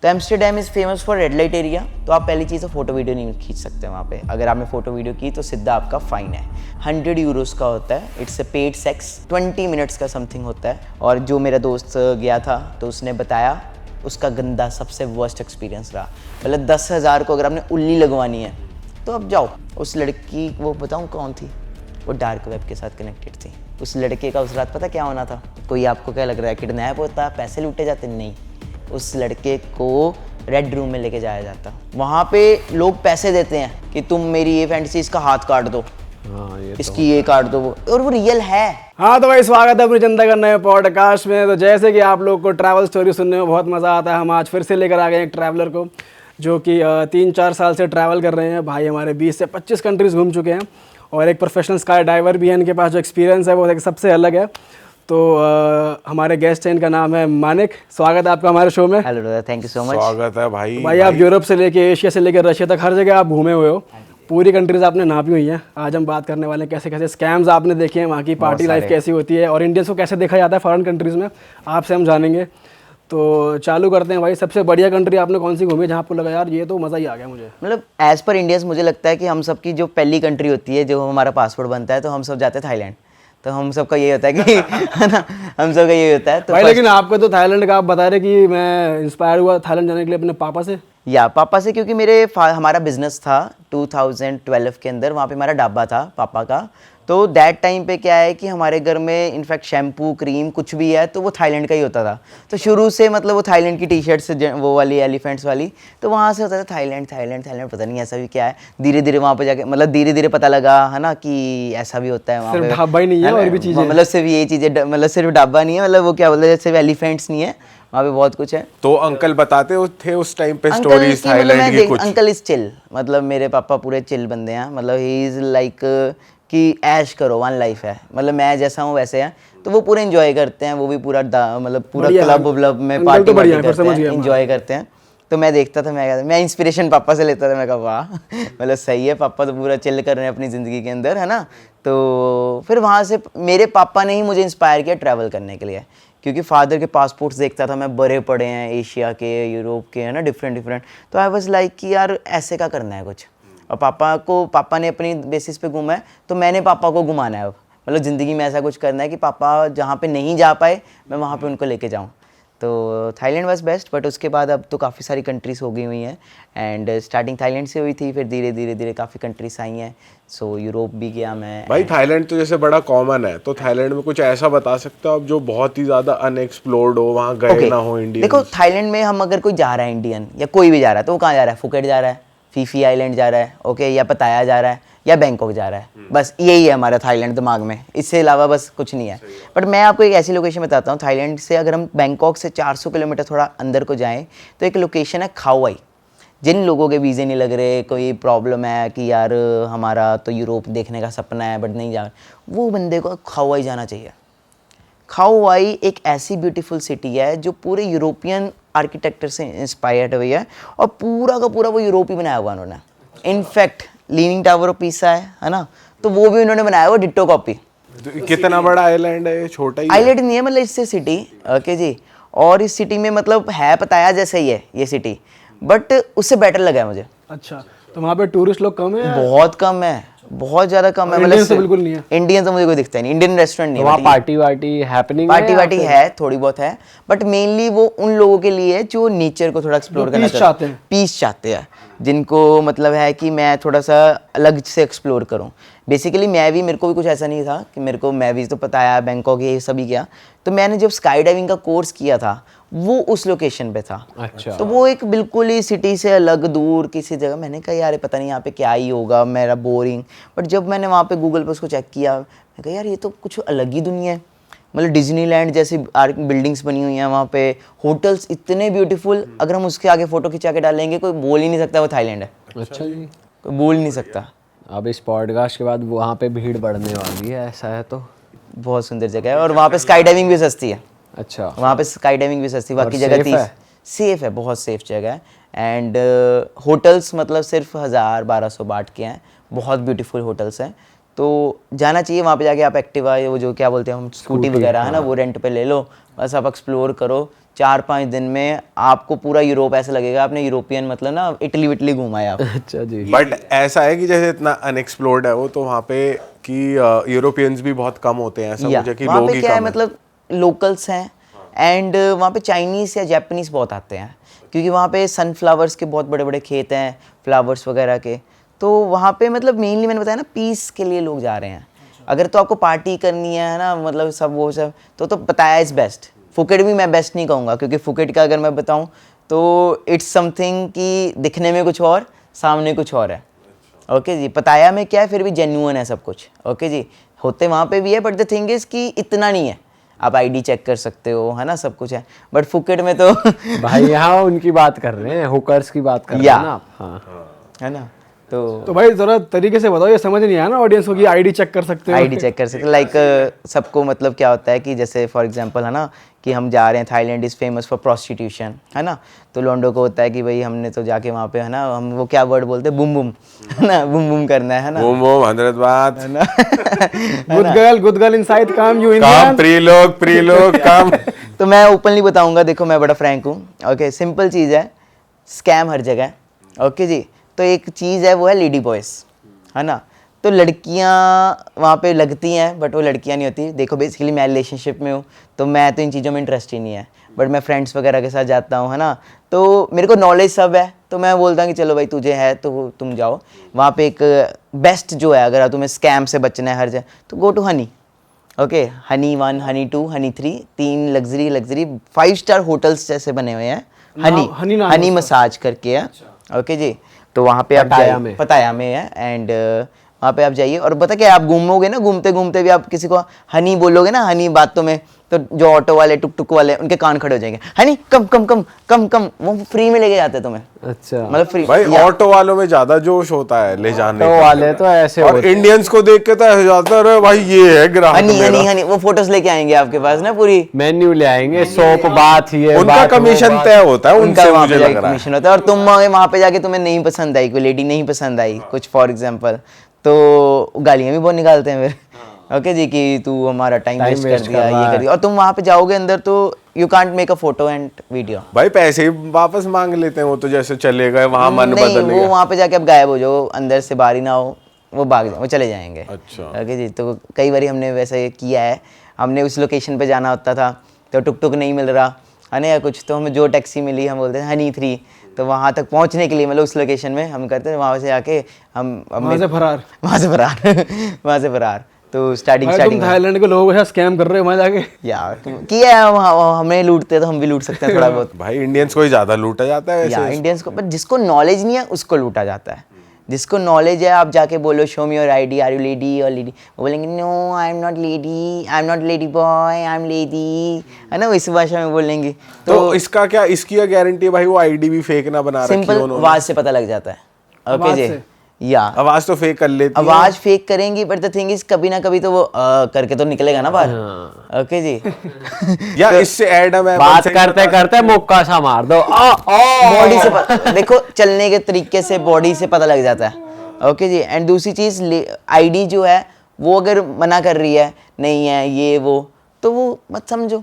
तो Amsterdam is famous for red light area. तो आप पहली चीज़ तो फोटो वीडियो नहीं खींच सकते वहाँ पे। अगर आपने फोटो वीडियो की तो सीधा आपका फाइन है। 100 यूरोस का होता है। It's a paid sex. 20 minutes का समथिंग होता है। और जो मेरा दोस्त गया था तो उसने बताया उसका गंदा सबसे वर्स्ट एक्सपीरियंस रहा। मतलब 10,000 को अगर आपने उल्ली लगवानी है तो अब जाओ। उस लड़की वो बताऊँ कौन थी, वो डार्क वेब के साथ कनेक्टेड थी। उस लड़के का उस रात पता क्या होना था? कोई आपको क्या लग रहा है किडनैप होता, पैसे लूटे जाते? नहीं, उस लड़के को रेड रूम में लेके जाया जाता। वहाँ पे लोग पैसे देते हैं कि तुम मेरी ये फैंटेसी इसका हाथ काट दो, इसकी ये काट दो, और वो रियल है। हाँ तो भाई स्वागत है अपनी जनता का नए पॉडकास्ट में। तो जैसे कि आप लोग को ट्रैवल स्टोरी सुनने में बहुत मज़ा आता है, हम आज फिर से लेकर आ गए एक ट्रैवलर को जो कि 3-4 साल से ट्रैवल कर रहे हैं। भाई हमारे 20 से 25 कंट्रीज़ घूम चुके हैं और एक प्रोफेशनल स्काई डाइवर भी है। इनके पास जो एक्सपीरियंस है वो एक सबसे अलग है। तो हमारे गेस्ट हैं, इनका नाम है मानिक। स्वागत है आपका हमारे शो में। Hello, thank you so much. स्वागत है भाई। भाई आप यूरोप से लेके एशिया से लेकर रशिया तक हर जगह आप घूमे हुए हो, पूरी कंट्रीज आपने नापी हुई हैं। आज हम बात करने वाले हैं कैसे कैसे स्कैम्स आपने देखे हैं, वहाँ की पार्टी लाइफ कैसी होती है और इंडियंस को कैसे देखा जाता है फॉरेन कंट्रीज़ में, आपसे हम जानेंगे। तो चालू करते हैं भाई। सबसे बढ़िया कंट्री आपने कौन सी घूमी जहाँ आपको लगा यार ये तो मज़ा ही आ गया मुझे? मतलब एज पर इंडियंस मुझे लगता है कि हम सबकी जो पहली कंट्री होती है, जो हमारा पासपोर्ट बनता है, तो हम सब जाते हैं थाईलैंड। तो हम सबका यही होता है कि है ना, हम सबका यही होता है। तो भाई लेकिन आपको तो थाईलैंड का आप बता रहे कि मैं इंस्पायर हुआ थाईलैंड जाने के लिए अपने पापा से। या पापा से, क्योंकि हमारा बिजनेस था 2012 के अंदर। वहाँ पे हमारा ढाबा था पापा का। तो दैट टाइम पे क्या है कि हमारे घर में इनफैक्ट शैम्पू क्रीम कुछ भी है तो वो थाईलैंड का ही होता था। तो शुरू से मतलब वो थाईलैंड की टी शर्ट्स वो वाली एलिफेंट्स वाली, तो वहाँ से होता था थाईलैंड थाईलैंड थाईलैंड, पता नहीं ऐसा भी क्या है। धीरे धीरे वहाँ पे जाके मतलब धीरे धीरे पता लगा है ना कि ऐसा भी होता है वहाँ पे। ढाबा ही नहीं है और भी चीज़ें, मतलब सिर्फ ये चीज़ें, मतलब सिर्फ ढाबा नहीं है, मतलब वो क्या बोलते हैं सिर्फ एलिफेंट्स नहीं है, वहाँ पे बहुत कुछ है। तो अंकल बताते थे उस टाइम पे स्टोरीज थाईलैंड की कुछ? अंकल इज चिल, मतलब मेरे पापा पूरे चिल बंदे हैं। मतलब ही इज़ लाइक कि ऐश करो, वन लाइफ है, मतलब मैं जैसा हूँ वैसे है। तो वो पूरे एंजॉय करते हैं, वो भी पूरा मतलब पूरा क्लब व्लब में पार्टी करते हैं, एंजॉय करते हैं। तो मैं देखता था, मैं इंस्पिरेशन पापा से लेता था। मैं कहा वाह, मतलब सही है, पापा तो पूरा चिल कर रहे हैं अपनी ज़िंदगी के अंदर, है ना। तो फिर वहाँ से मेरे पापा ने ही मुझे इंस्पायर किया ट्रैवल करने के लिए, क्योंकि फादर के पासपोर्ट्स देखता था मैं, बड़े पड़े हैं एशिया के, यूरोप के, है ना, डिफरेंट। तो आई वाज लाइक कि यार ऐसे का करना है कुछ। और पापा ने अपनी बेसिस पे घूमा है, तो मैंने पापा को घुमाना है अब। मतलब ज़िंदगी में ऐसा कुछ करना है कि पापा जहाँ पे नहीं जा पाए मैं वहाँ पे उनको लेके जाऊँ। तो थाईलैंड वाज बेस्ट, बट उसके बाद अब तो काफ़ी सारी कंट्रीज़ हो गई हुई हैं। एंड स्टार्टिंग थाईलैंड से हुई थी, फिर धीरे धीरे काफ़ी कंट्रीज आई हैं। सो यूरोप भी गया मैं। भाई थाईलैंड तो जैसे बड़ा कॉमन है, तो थाईलैंड में कुछ ऐसा बता सकते हो आप जो बहुत ही ज़्यादा अनएक्सप्लोर्ड हो, वहाँ गए ना हो इंडियन? देखो थाईलैंड में हम अगर कोई जा रहा है इंडियन या कोई भी जा रहा है, तो वो कहाँ जा रहा है? फुकेट जा रहा है, फीफी आइलैंड जा रहा है, ओके, या पताया जा रहा है, या बैंकॉक जा रहा है। बस यही है हमारा थाईलैंड दिमाग में, इससे अलावा बस कुछ नहीं है। बट मैं आपको एक ऐसी लोकेशन बताता हूँ थाईलैंड से। अगर हम बैंकॉक से 400 किलोमीटर थोड़ा अंदर को जाएं तो एक लोकेशन है खाओ। जिन लोगों के वीज़े नहीं लग रहे, कोई प्रॉब्लम है कि यार हमारा तो यूरोप देखने का सपना है बट नहीं जा, वो बंदे को खाओ जाना चाहिए। खाओ एक ऐसी ब्यूटीफुल सिटी है जो पूरे यूरोपियन आर्किटेक्चर से इंस्पायर्ड हुई है, और पूरा का पूरा वो यूरोपी बनाया हुआ उन्होंने। In fact leaning tower of Pisa है ना, तो वो भी उन्होंने बनाया हुआ डिट्टो कॉपी। कितना बड़ा आइलैंड है? छोटा ही आइलैंड नहीं है, मतलब इससे सिटी, ओके जी। और इस सिटी में मतलब है पताया जैसे ही है ये सिटी, बट उससे बेटर लगा है मुझे। अच्छा, तो वहाँ पे टूरिस्ट लोग कम है? बहुत कम है, बहुत ज़्यादा कम है। इंडियन तो बिल्कुल नहीं है। इंडियन तो मुझे कोई दिखता नहीं, इंडियन रेस्टोरेंट नहीं है। वहाँ पार्टी वार्टी हैपनिंग है, थोड़ी बहुत है, बट मेनली वो उन लोगों के लिए जो नेचर को थोड़ा एक्सप्लोर करना चाहते हैं, पीस चाहते हैं, जिनको मतलब है कि मैं थोड़ा सा अलग से एक्सप्लोर करूं। बेसिकली मेरे को भी कुछ ऐसा नहीं था कि मैं भी तो पता है बैंकॉक ये सभी किया। तो मैंने जब स्काई डाइविंग का कोर्स किया था वो उस लोकेशन पे था। अच्छा। तो वो एक बिल्कुल ही सिटी से अलग दूर किसी जगह, मैंने कहा यार पता नहीं यहाँ पे क्या ही होगा, मेरा बोरिंग। बट जब मैंने वहाँ पे गूगल पे उसको चेक किया, मैं कहा यार ये तो कुछ अलग ही दुनिया है। मतलब डिज्नीलैंड जैसी बिल्डिंग्स बनी हुई हैं वहाँ पे, होटल्स इतने ब्यूटीफुल, अगर हम उसके आगे फ़ोटो खिंचा के डालेंगे कोई बोल ही नहीं सकता वो थाईलैंड है। अच्छा जी, कोई बोल नहीं सकता। अब इस पॉडकास्ट के बाद वहाँ पे भीड़ बढ़ने वाली है, ऐसा है तो? बहुत सुंदर जगह है, और वहाँ पे स्काई डाइविंग भी सस्ती है। अच्छा, वहाँ पे स्काई डाइविंग भी सस्ती, बाकी जगह 30। सेफ है, बहुत सेफ जगह है। एंड होटल्स मतलब सिर्फ 1000-1200 बाट के हैं, बहुत ब्यूटीफुल होटल्स हैं। तो जाना चाहिए वहाँ पे जाके। आप एक्टिवा वो जो क्या बोलते हैं हम स्कूटी वगैरह है ना, वो रेंट पे ले लो, बस आप एक्सप्लोर करो। 4-5 दिन में आपको पूरा यूरोप ऐसा लगेगा आपने यूरोपियन मतलब ना इटली विटली घूमा है आप। अच्छा जी। बट ऐसा है कि जैसे इतना अनएक्सप्लोर्ड है वो, तो वहाँ पे कि यूरोपियंस भी बहुत कम होते हैं, ऐसा मुझे कि वहाँ लोग पे ही क्या है कम हैं। मतलब लोकल्स हैं एंड वहाँ पे चाइनीज़ या जापानीज़ बहुत आते हैं, क्योंकि वहाँ पे सनफ्लावर्स के बहुत बड़े बड़े खेत हैं, फ्लावर्स वगैरह के। तो वहाँ पे मतलब मेनली मैंने बताया ना पीस के लिए लोग जा रहे हैं। अगर तो आपको पार्टी करनी है ना, मतलब सब वो सब, तो पताया इज़ बेस्ट। फुकेट भी मैं बेस्ट नहीं कहूँगा, क्योंकि फुकेट का अगर मैं बताऊँ तो इट्स समथिंग कि दिखने में कुछ और, सामने कुछ और है। ओके जी, पताया में क्या है फिर भी जेन्युइन है सब कुछ। ओके जी, होते वहाँ पे भी है, बट द थिंग इज़ कि इतना नहीं है। आप आईडी चेक कर सकते हो है ना, सब कुछ है, बट फुकेट में तो भाई यहाँ उनकी बात कर रहे हैं, हुकर्स की बात कर रहे हैं ना आप। हाँ है ना, तो भाई ज़रा तरीके से बताओ, ये समझ नहीं आया ना ऑडियंस को कि आईडी चेक कर सकते हो। आईडी चेक कर सकते लाइक सबको मतलब क्या होता है कि जैसे फॉर एग्जांपल है ना कि हम जा रहे हैं, Thailand is famous for prostitution है ना, तो लोंडो को होता है कि भाई हमने तो जाके वहाँ पे है ना, हम वो क्या वर्ड बोलते हैं, बूम बूम है ना, बूम बूम करना है ना। बूम बूम 100 बात, गुड गर्ल इनसाइड काम यू काम इंडियन। प्री लोग काम। तो मैं ओपनली बताऊंगा, देखो मैं बड़ा फ्रैंक हूँ। ओके, सिंपल चीज़ है, स्कैम हर जगह है। ओके जी, तो एक चीज़ है वो है लेडी बॉयज़ है ना, तो लड़कियाँ वहाँ पे लगती हैं बट वो लड़कियाँ नहीं होती। देखो बेसिकली मैं रिलेशनशिप में हूँ, तो मैं तो इन चीज़ों में इंटरेस्ट ही नहीं है, बट मैं फ्रेंड्स वगैरह के साथ जाता हूँ है ना, तो मेरे को नॉलेज सब है, तो मैं बोलता हूँ कि चलो भाई तुझे है तो तुम जाओ वहाँ पे। एक बेस्ट जो है, अगर तुम्हें स्कैम से बचना है हर जगह, तो go to honey. Okay, honey 1, honey 2, honey 3, 3 luxury 5 star hotels जैसे बने हुए हैं। हनी नाम है हनी उसका। मसाज करके है। ओके जी, तो वहाँ पे आप पटाया जाइए, में। पताया में है एंड वहाँ पे आप जाइए, और पता क्या है, आप घूमोगे ना, घूमते घूमते भी आप किसी को हनी बोलोगे ना, हनी बातों में, तो जो ऑटो वाले टुक टुक वाले उनके कान खड़े हो जाएंगे, हनी कम कम कम कम कम, वो फ्री में लेके जाते हैं तुम्हें, अच्छा, मतलब फ्री। भाई ऑटो वालों में ज्यादा जोश होता है ले जाने तो का, वाले तो ऐसे और होते इंडियंस को देख के तो ऐसे जाता है, अरे भाई ये है ग्राहक हनी मेरा। हनी हनी, वो फोटोज लेके आएंगे आपके पास ना पूरी, मेन्यू ले आएंगे, सोप बात ये उनका बात वो कमीशन बात। तय होता है उनका उनसे, वहाँ मुझे पे लग जाके रहा है। कमीशन होता है, और तुम वहाँ पे जाके तुम्हें नहीं पसंद आई, कोई लेडी नहीं पसंद आई कुछ फॉर एग्जांपल, तो गालियाँ भी बहुत निकालते हैं फिर। ओके जी, कि तू हमारा टाइम Time वेस्ट कर waste दिया, कर रहा ये कर है। दिया, और तुम वहाँ पे जाओगे अंदर तो you can't make a photo and video. भाई पैसे ही वापस मांग लेते हैं वो तो, जैसे चले गए वहां मन नहीं, बदल वो गया। वहाँ पे जाके आप गायब हो जाओ, अंदर से बारी ना हो, वो भाग जाए, वो चले जाएंगे। अच्छा। ओके जी, तो कई बार हमने वैसे किया है, हमने उस लोकेशन पे जाना होता था, तो टुक टुक नहीं मिल रहा है ना या कुछ, तो हमें जो टैक्सी मिली हम बोलते हैं हनी 3, तो वहाँ तक पहुँचने के लिए मतलब उस लोकेशन में हम करते हैं, वहाँ से आके हम वहाँ से फरार। वहाँ से फरार वहाँ से फरार। तो स्टार्टिंग भाई तुम थाईलैंड के लोगों के साथ स्कैम कर रहे हो वहाँ जाके। यार किया है, हमें लूटते तो हम भी लूट सकते हैं थोड़ा बहुत। भाई इंडियंस को ही ज्यादा लूटा जाता है या वैसे। इंडियंस को, पर जिसको नॉलेज नहीं है उसको लूटा जाता है। जिसको नॉलेज है, आप जाके बोलो show me your ID, are you lady और लेडी, वो बोलेंगे no I am not lady, I am not lady boy, I am lady, है ना, वो इस भाषा में बोलेंगे। तो इसका क्या, इसकी क्या गारंटी है भाई वो आईडी भी फेक ना बना रखी सिंपल हो उन्होंने? आवाज से पता लग जाता है। ओके आवाज जी, से? या आवाज तो फेक कर लेती है। आवाज फेक करेंगी, बट द थिंग इज कभी ना कभी तो वो करके तो निकलेगा ना बाहर। ओके जी या इससे एडम है बात करते करते मुक्का सा मार दो। बॉडी से देखो, चलने के तरीके से बॉडी से पता लग जाता है। ओके जी, एंड दूसरी चीज़ आईडी जो है वो अगर मना कर रही है, नहीं है ये वो, तो वो मत समझो।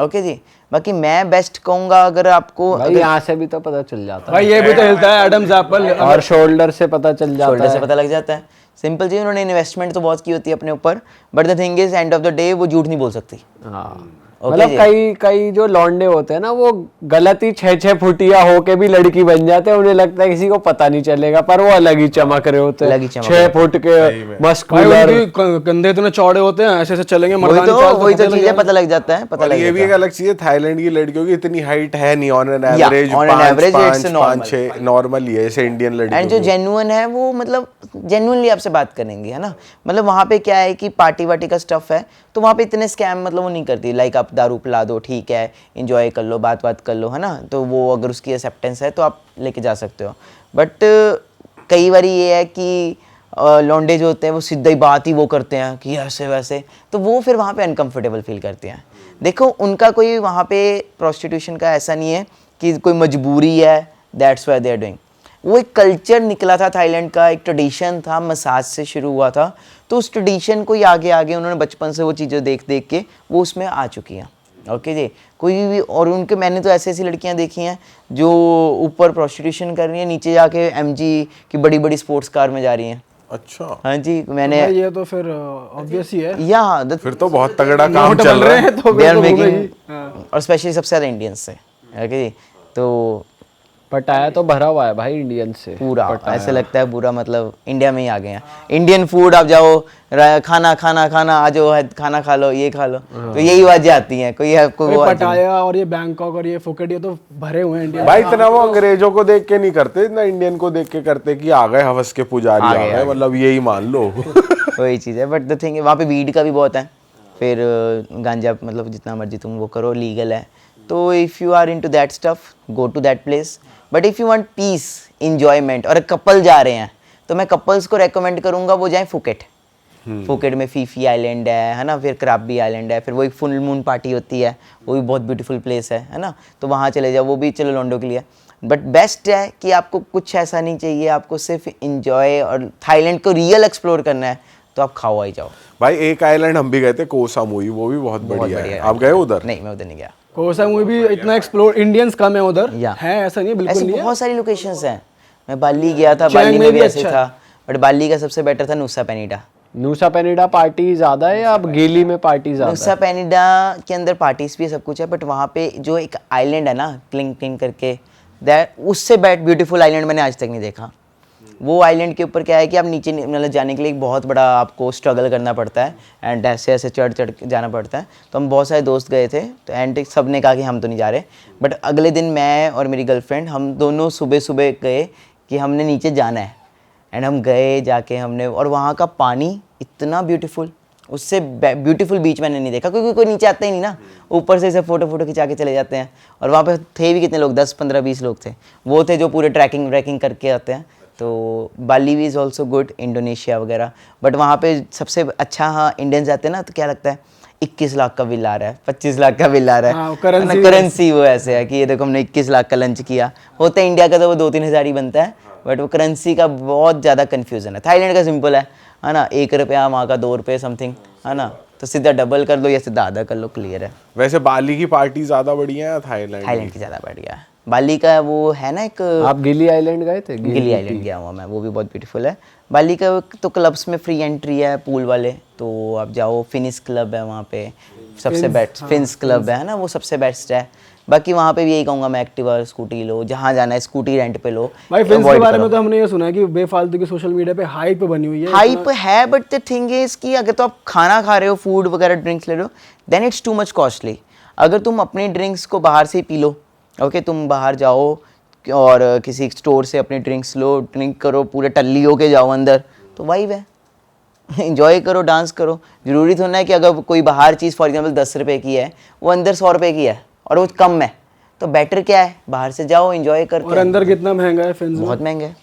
ओके जी, बाकी मैं बेस्ट कहूँगा अगर आपको, भाई यहाँ से भी तो पता चल जाता है, भाई ये भी तो हिलता है एडम्स एप्पल। और शोल्डर से पता चल जाता शोल्डर से है। पता लग जाता है। सिंपल चीज़, उन्होंने इन्वेस्टमेंट तो बहुत की होती है अपने ऊपर, but the thing is end of the day वो झूठ नहीं बोल सकती। हाँ, ओके मतलब जी। कई कई जो लौंडे होते हैं ना, वो गलत ही 6-6 फुटिया होके भी लड़की बन जाते हैं, उन्हें लगता है किसी को पता नहीं चलेगा, पर वो अलग ही चमक रहे होते अलग ही हैं। चमक 6 फुट के भाई मस्कुलर। उनके कंधे इतने चौड़े होते हैं, ऐसे ऐसे चलेंगे वही मर्दानी चाल तो पता लग चीज़ है, जाएगा। पता लग जाता है, पता और लग ये भी जाता एक है। अलग चीज है, थाईलैंड की लड़कियों की इतनी हाइट है नहीं, on an Yeah, average on an average it's 5 normal. 6 normal ही है जैसे इंडियन एंड लड़कियों जो की। जेन्युइन है वो मतलब जेन्युइनली आपसे बात करेंगे, है ना। मतलब वहाँ पे क्या है कि पार्टी वार्टी का स्टफ है, तो वहाँ पे इतने स्कैम मतलब वो नहीं करती। लाइक आप दारू पिला दो, ठीक है, इंजॉय कर लो, बात कर लो, है ना, तो वो अगर उसकी एक्सेप्टेंस है तो आप लेके जा सकते हो। बट कई बार ये है कि लौंडे जो होते हैं वो सीधा ही बात ही वो करते हैं कि ऐसे वैसे, तो वो फिर वहाँ पे अनकंफर्टेबल फील करते हैं। देखो उनका कोई वहाँ पे प्रोस्टिट्यूशन का ऐसा नहीं है कि कोई मजबूरी है, that's why they are doing. वो एक कल्चर निकला था थाईलैंड का, एक ट्रेडिशन था, मसाज से शुरू हुआ था, तो उस ट्रेडिशन को ही आगे आगे उन्होंने बचपन से वो चीज़ें देख देख के वो उसमें आ चुकी हैं। ओके जी, कोई भी, और उनके मैंने तो ऐसी ऐसी लड़कियां देखी हैं जो ऊपर प्रोस्टिट्यूशन कर रही हैं, नीचे जाके एमजी की बड़ी बड़ी स्पोर्ट्स कार में जा रही हैं। अच्छा, हाँ जी, मैंने भाई ये तो फिर ऑब्वियस ही है। या फिर तो बहुत तगड़ा काम नोट चल बन रहा रहे है। हैं तो दे आर फिर तो मेकिंग, घूमेगी। हाँ। और स्पेशली सबसे ज़्यादा इंडियंस से। ओके जी, तो पटाया तो भरा हुआ है भाई इंडियन से पूरा ऐसे लगता है पूरा, मतलब इंडिया में ही आ गए हैं। इंडियन फूड, आप जाओ खाना खाना खाना, आ जाओ खाना खा लो, ये खा लो, तो यही बातें आती हैं। कोई आपको भाई वो पटाया और ये बैंकॉक और ये फुकेट, ये तो भरे हुए हैं इंडिया। भाई इतना वो अंग्रेजों को देख के नहीं करते, इतना इंडियन को देख के करते कि आ गए हवस के पुजारी, आ गए, मतलब यही मान लो। वही चीज़ है। बट द थिंग है, वहाँ पे वीड का भी बहुत है, फिर गांजा, मतलब जितना मर्जी तुम वो करो, लीगल है। तो if you are into that stuff, go to that place. But if you want peace, enjoyment, और कपल जा रहे हैं तो मैं कपल्स को रेकमेंड करूँगा वो जाएं फुकेट। फुकेट में फीफी आइलैंड है ना, फिर क्राबी आइलैंड है, फिर वो एक फुल मून पार्टी होती है, वो भी बहुत ब्यूटीफुल प्लेस है ना, तो वहाँ चले जाओ, वो भी चलो लॉन्डो के लिए। बट बेस्ट है कि आपको कुछ ऐसा नहीं चाहिए, आपको सिर्फ इंजॉय और थाईलैंड को रियल एक्सप्लोर करना है, तो आप खाओ आई जाओ। भाई एक आइलैंड हम भी गए थे, कोसा सामुई, वो भी बहुत बढ़िया है। आप गए उधर? नहीं, मैं उधर नहीं गया। कोसा सामुई भी इतना एक्सप्लोर, इंडियंस कम है उधर, या। है ऐसा नहीं है, बिल्कुल ऐसे नहीं है। बहुत सारी लोकेशंस हैं। मैं बाली गया था, चैंग बाली में में भी भी ऐसे अच्छा था, बट बाली का सबसे बेटर था नुसा पेनिडा। नूसा पेनिडा पार्टी ज्यादा है या अब गेली में पार्टी ज्यादा नुसा है? पेनिडा के अंदर पार्टीज भी सब कुछ है, बट वहाँ पे जो एक आइलैंड है ना, क्लिंग क्लिंग करके, दैट उससे ब्यूटीफुल आइलैंड मैंने आज तक नहीं देखा। वो आइलैंड के ऊपर क्या है कि आप नीचे मतलब जाने के लिए एक बहुत बड़ा आपको स्ट्रगल करना पड़ता है, एंड ऐसे ऐसे चढ़ चढ़ के जाना पड़ता है। तो हम बहुत सारे दोस्त गए थे, तो एंड सब ने कहा कि हम तो नहीं जा रहे, बट अगले दिन मैं और मेरी गर्लफ्रेंड, हम दोनों सुबह सुबह गए कि हमने नीचे जाना है। एंड हम गए, जाके हमने, और वहाँ का पानी इतना ब्यूटीफुल, उससे ब्यूटीफुल बीच मैंने नहीं देखा, क्योंकि कोई नीचे आता ही नहीं ना, ऊपर से फ़ोटो खिंचा के चले जाते हैं। और वहाँ पे थे भी कितने लोग, 10 15 20 लोग थे, वो थे जो पूरे ट्रैकिंग करके आते हैं। तो बाली भी इज़ ऑल्सो गुड, इंडोनेशिया वगैरह। बट वहाँ पे सबसे अच्छा, हाँ, इंडियंस जाते हैं ना, तो क्या लगता है 21 लाख का बिल आ रहा है, 25 लाख का बिल आ रहा हाँ, है, करेंसी वो ऐसे है कि ये देखो हमने 21 लाख का लंच किया। होता है इंडिया का तो वो 2-3 हज़ार ही बनता है, बट वो करेंसी का बहुत ज़्यादा कन्फ्यूज़न है। थाईलैंड का सिंपल है ना, 1 रुपया, वहाँ का 2 रुपये समथिंग, है ना, तो सीधा डबल कर लो या सीधा आधा कर लो, क्लियर है। वैसे बाली की पार्टी ज्यादा बढ़िया है या थाईलैंड? थाईलैंड की ज़्यादा बढ़िया है। बाली का वो है ना एक, आप गिली आइलैंड गए थे? गिली आइलैंड गया हुआ मैं, वो भी बहुत ब्यूटीफुल है। बाली का तो क्लब्स में फ्री एंट्री है, पूल वाले, तो आप जाओ, फिनिस क्लब है वहाँ पे, सबसे बेस्ट फिन्स क्लब है ना, वो सबसे बेस्ट है। बाकी वहाँ पे भी यही कहूँगा मैं, एक्टिवा स्कूटी लो, जहाँ जाना है स्कूटी रेंट पे लो। भाई फिन्स के बारे में तो हमने ये सुना है कि बेफालतू की सोशल मीडिया पे हाइप बनी हुई है। हाइप है, बट द थिंग इज कि अगर तो आप खाना खा रहे हो, फूड वगैरह ड्रिंक्स ले रहे हो, then it's too much costly. अगर तुम अपनी ड्रिंक्स को बाहर से ही पी लो, ओके, तुम बाहर जाओ और किसी स्टोर से अपनी ड्रिंक्स लो, ड्रिंक करो, पूरे टल्ली होके जाओ अंदर, तो वाइब है। इंजॉय करो, डांस करो। ज़रूरी थोड़ा है कि अगर कोई बाहर चीज़ फॉर एग्जांपल 10 रुपए की है, वो अंदर 100 रुपए की है और वो कम है, तो बेटर क्या है, बाहर से जाओ, इंजॉय करके। और अंदर कितना महंगा है फिन्स में? बहुत महंगा है,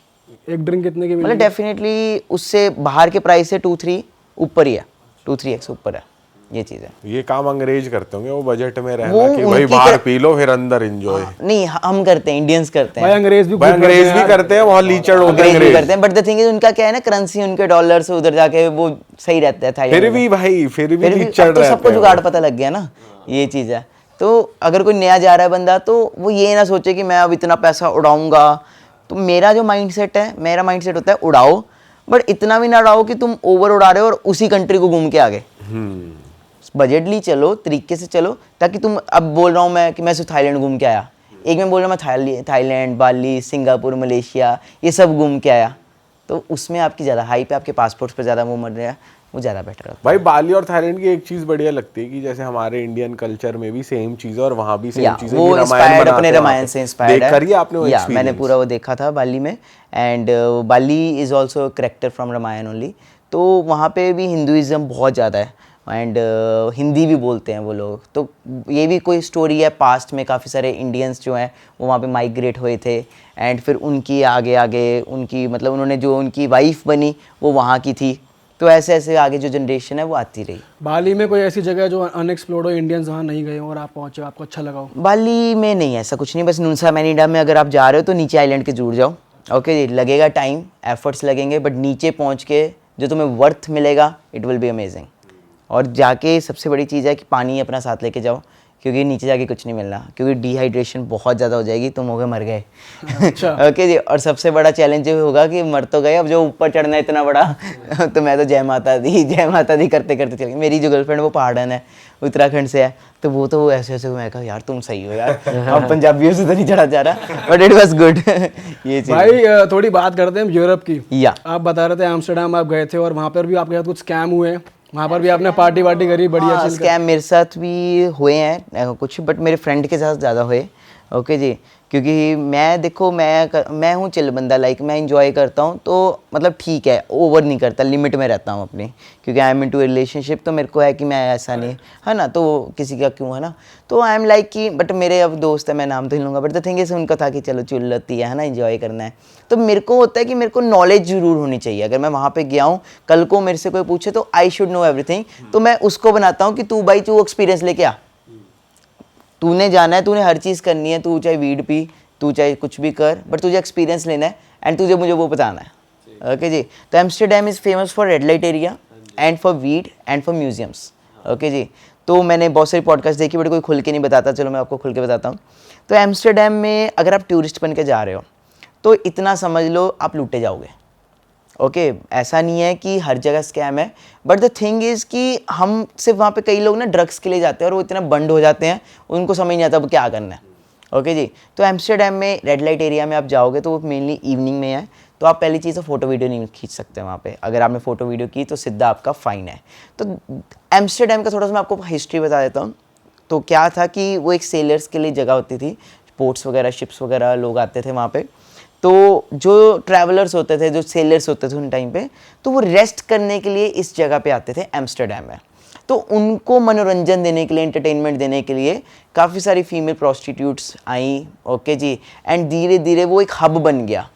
एक ड्रिंक कितने की मतलब मिलेगी? डेफिनेटली उससे बाहर के प्राइस से 2-3 ऊपर ही है, 2-3x ऊपर है, ये चीज़ है। ये काम अंग्रेज करते होंगे, वो बजट में वो रहना कि भाई उनकी बाहर पी लो फिर अंदर एंजॉय। नहीं, हम करते हैं, इंडियंस करते भाई हैं, अंग्रेज भी भाई खूब अंग्रेज करते भी हैं करते हैं, बहुत लीचड़ होते हैं अंग्रेज भी अंग्रेज। करते हैं, बट द थिंग इज उनका क्या है ना, करेंसी उनके डॉलर से उधर जाके वो सही रहता है थाईलैंड फिर में। भी भाई, फिर भी फिर भी लीचड़ अब तो रहते सबको हैं जुगाड़ वो। पता लग गया ना, ये चीज़ है। तो अगर कोई नया जा रहा है बंदा, तो वो ये ना सोचे कि मैं अब इतना पैसा उड़ाऊंगा। तो मेरा जो माइंडसेट है, मेरा माइंडसेट होता है उड़ाओ, बट इतना भी ना उड़ाओ कि तुम ओवर उड़ा रहे हो और उसी कंट्री को घूम के आ गए। बजटली चलो, तरीके से चलो, ताकि तुम, अब बोल रहा हूँ मैं कि मैं सिर्फ थाईलैंड घूम के आया, एक मैं बोल रहा हूँ मैं थाईलैंड, बाली, सिंगापुर, मलेशिया, ये सब घूम के आया, तो उसमें आपकी ज़्यादा हाइप है, आपके पासपोर्ट पर ज़्यादा वो मर रहा है, वो ज़्यादा बेटर होता है। भाई बाली और थाईलैंड की एक चीज बढ़िया लगती है कि जैसे हमारे इंडियन कल्चर में भी सेम चीज है और वहाँ भी सेम या चीज है वो कि रामायण इंस्पायर्ड, बनाते अपने हैं वहाँ रामायण पे। से इंस्पायर्ड है। देख करिए आपने वो या मैंने एक्सपीरियंस? पूरा वो देखा था बाली में, and Bali is also character from Ramayana only. तो वहाँ पे भी हिंदुइज़्म बहुत ज़्यादा है, एंड हिंदी भी बोलते हैं वो लोग। तो ये भी कोई स्टोरी है, पास्ट में काफ़ी सारे इंडियंस जो हैं वो वहाँ पे माइग्रेट हुए थे, एंड फिर उनकी आगे आगे उनकी, मतलब उन्होंने जो उनकी वाइफ बनी वो वहाँ की थी, तो ऐसे ऐसे आगे जो जनरेशन है वो आती रही। बाली में कोई ऐसी जगह जो अनएक्सप्लोर्ड हो, इंडियंस वहाँ नहीं गए हो और आप पहुँचे, आपको अच्छा लगा हो? बाली में नहीं, ऐसा कुछ नहीं, बस नुसा पेनिडा में अगर आप जा रहे हो तो नीचे आइलैंड के जुड़ जाओ, ओके, लगेगा टाइम, एफर्ट्स लगेंगे, बट नीचे पहुंच के जो तुम्हें वर्थ मिलेगा, इट विल बी अमेजिंग। और जाके सबसे बड़ी चीज़ है कि पानी अपना साथ लेके जाओ, क्योंकि नीचे जाके कुछ नहीं मिलना, क्योंकि डिहाइड्रेशन बहुत ज़्यादा हो जाएगी, तुम हो गए मर गए। अच्छा। ओके जी। और सबसे बड़ा चैलेंज ये होगा कि मर तो गए, अब जो ऊपर चढ़ना है इतना बड़ा तो मैं तो जय माता दी करते करते चल गई। मेरी जो गर्लफ्रेंड वो पहाड़न है, उत्तराखंड से है, तो वो ऐसे ऐसे मैं कहा यार तुम सही हो यार, हम पंजाबियों से तो नहीं चढ़ा जा रहा, बट इट वॉज गुड। ये चीज़ भाई थोड़ी बात करते हैं यूरोप की। या आप बता रहे थे एम्स्टर्डम आप गए थे और वहाँ पर भी आपके साथ कुछ स्कैम हुए, वहाँ पर भी आपने पार्टी वार्टी करी बढ़िया चिल कर? स्कैम मेरे साथ भी हुए हैं कुछ, बट मेरे फ्रेंड के साथ ज़्यादा हुए। ओके जी। क्योंकि मैं देखो मैं हूँ चिल बंदा, लाइक मैं इंजॉय करता हूँ, तो मतलब ठीक है, ओवर नहीं करता, लिमिट में रहता हूँ अपनी, क्योंकि I am in to relationship, तो मेरे को है कि मैं ऐसा नहीं है ना, तो किसी का क्यों है ना, तो आई एम लाइक कि बट मेरे अब दोस्त है, मैं नाम तो नहीं लूँगा, बट द थिंग इज उनका था कि चलो चिल रहती है ना, इंजॉय करना है। तो मेरे को होता है कि मेरे को नॉलेज जरूर होनी चाहिए, अगर मैं वहाँ पे गया हूँ, कल को मेरे से कोई पूछे तो आई शुड नो एवरीथिंग, तो मैं उसको बनाता हूँ कि तू भाई तू एक्सपीरियंस लेके आ, तूने जाना है, तूने हर चीज़ करनी है, तू चाहे वीड पी, तू चाहे कुछ भी कर, बट तुझे एक्सपीरियंस लेना है एंड तुझे मुझे वो बताना है। ओके जी। तो Amsterdam is famous for red light area and for weed and for museums. Okay जी। तो मैंने बहुत सारी पॉडकास्ट देखी, बट कोई खुल के नहीं बताता, चलो मैं आपको खुल के बताता हूँ। तो एम्स्टरडैम में अगर आप टूरिस्ट बन के जा रहे हो तो इतना समझ लो आप लूटे जाओगे। ओके ऐसा नहीं है कि हर जगह स्कैम है, बट द थिंग इज़ कि हम सिर्फ वहाँ पे कई लोग ना ड्रग्स के लिए जाते हैं और वो इतना बंड हो जाते हैं, उनको समझ नहीं आता वो क्या करना है। ओके जी। तो एम्स्टरडैम में रेड लाइट एरिया में आप जाओगे तो वो मेनली इवनिंग में है, तो आप पहली चीज़ तो फ़ोटो वीडियो नहीं खींच सकते वहाँ पे, अगर आपने फ़ोटो वीडियो की तो सीधा आपका फ़ाइन है। तो एम्स्टरडैम का थोड़ा सा मैं आपको हिस्ट्री बता देता हूँ। तो क्या था कि वो एक सेलर्स के लिए जगह होती थी, पोर्ट्स वगैरह, शिप्स वगैरह, लोग आते थे वहाँ पे। तो जो ट्रैवलर्स होते थे, जो सेलर्स होते थे उन टाइम पे, तो वो रेस्ट करने के लिए इस जगह पे आते थे एम्स्टरडैम में। तो उनको मनोरंजन देने के लिए, एंटरटेनमेंट देने के लिए काफ़ी सारी फीमेल प्रोस्टिट्यूट्स आई। ओके जी। एंड धीरे धीरे वो एक हब बन गया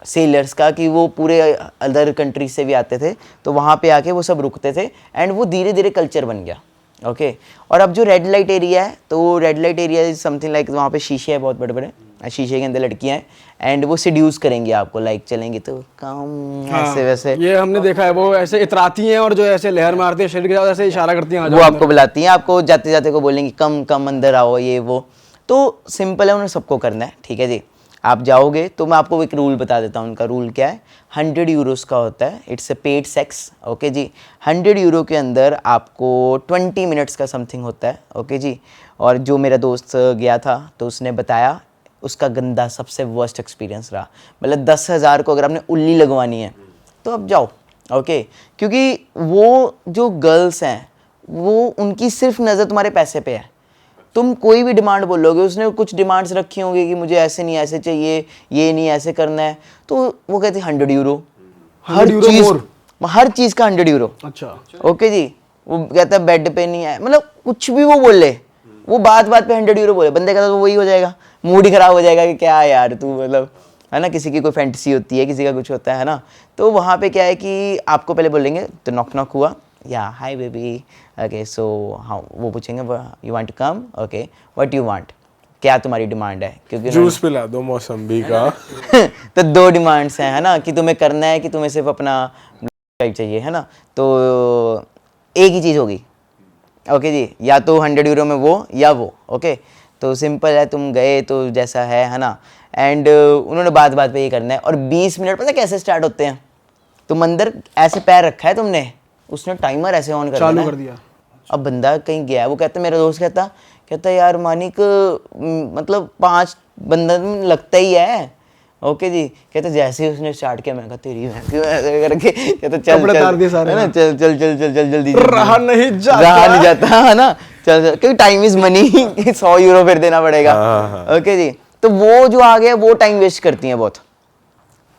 सेलर्स का, कि वो पूरे अदर कंट्री से भी आते थे, तो वहाँ पे आके वो सब रुकते थे एंड वो धीरे धीरे कल्चर बन गया। ओके। और अब जो रेड लाइट एरिया है, तो red light area is something like, वहाँ पे शीशे हैं बहुत बड़े बड़े, शीशे के अंदर लड़कियाँ हैं एंड वो सिड्यूस करेंगे आपको, लाइक चलेंगे तो काम ऐसे वैसे। ये हमने देखा है, वो ऐसे इतराती हैं और जो ऐसे लहर मारती है शरीर के साथ, ऐसे इशारा करती हैं आ वो जाओ आपको बुलाती हैं, आपको जाते जाते को बोलेंगे कम कम अंदर आओ, ये वो। तो सिंपल है, उन्हें सबको करना है। ठीक है जी। आप जाओगे तो मैं आपको एक रूल बता देता हूँ। उनका रूल क्या है, 100 यूरोस का होता है, it's a paid sex. Okay जी। 100 यूरो के अंदर आपको 20 मिनट्स का समथिंग होता है। ओके जी। और जो मेरा दोस्त गया था तो उसने बताया उसका गंदा सबसे वर्स्ट एक्सपीरियंस रहा, मतलब 10,000 को अगर आपने उल्ली लगवानी है तो अब जाओ। ओके। क्योंकि वो जो गर्ल्स हैं वो उनकी सिर्फ नज़र तुम्हारे पैसे पे है, तुम कोई भी डिमांड बोलोगे, उसने कुछ डिमांड्स रखी होंगी कि मुझे ऐसे नहीं ऐसे चाहिए, ये नहीं ऐसे करना है, तो वो कहते 100 यूरो, हर 100 यूरो चीज़, more? हर चीज़ का 100 यूरो। अच्छा। ओके जी। वो कहता है बेड पे नहीं है, मतलब कुछ भी वो बोले, वो बात बात पे 100 यूरो बोले, बंदे का तो वही हो जाएगा, मूड ही खराब हो जाएगा कि क्या यार तू, मतलब है ना, किसी की कोई फैंटेसी होती है, किसी का कुछ होता है ना। तो वहाँ पे क्या है कि आपको पहले बोलेंगे, तो नॉक नॉक हुआ, या hi baby, okay so how, वो पूछेंगे you want to come, okay what you want, क्या तुम्हारी डिमांड है, क्योंकि जूस पिला दो मौसम्बी का। तो 2 डिमांड्स हैं, है ना, कि तुम्हें करना है कि तुम्हें सिर्फ अपना टाइप चाहिए, है ना। तो एक ही चीज़ होगी। ओके जी। या तो 100 यूरो में वो या वो। ओके। तो सिंपल है, तुम गए तो जैसा है ना। एंड उन्होंने बात बात पे ये करना है, और 20 मिनट पता कैसे स्टार्ट होते हैं, तुम अंदर ऐसे पैर रखा है तुमने, उसने टाइमर ऐसे ऑन कर चालू देना कर है। दिया। अब बंदा कहीं गया है, वो कहता, मेरा दोस्त कहता यार मानिक, मतलब 5 बंदा लगता ही है। ओके जी। कहते जैसे ही उसने स्टार्ट किया, मैं कहा तेरी बहन क्यों ऐसे करके, कहता चल कपड़े तार दिए सारे है ना, चल चल चल चल चल जल्दी रहा नहीं जाता। रहा नहीं जाता, है ना, चल चल, क्योंकि टाइम इज मनी, 100 यूरो फिर देना पड़ेगा। ओके जी। तो वो जो आ गया वो टाइम वेस्ट करती हैं बहुत।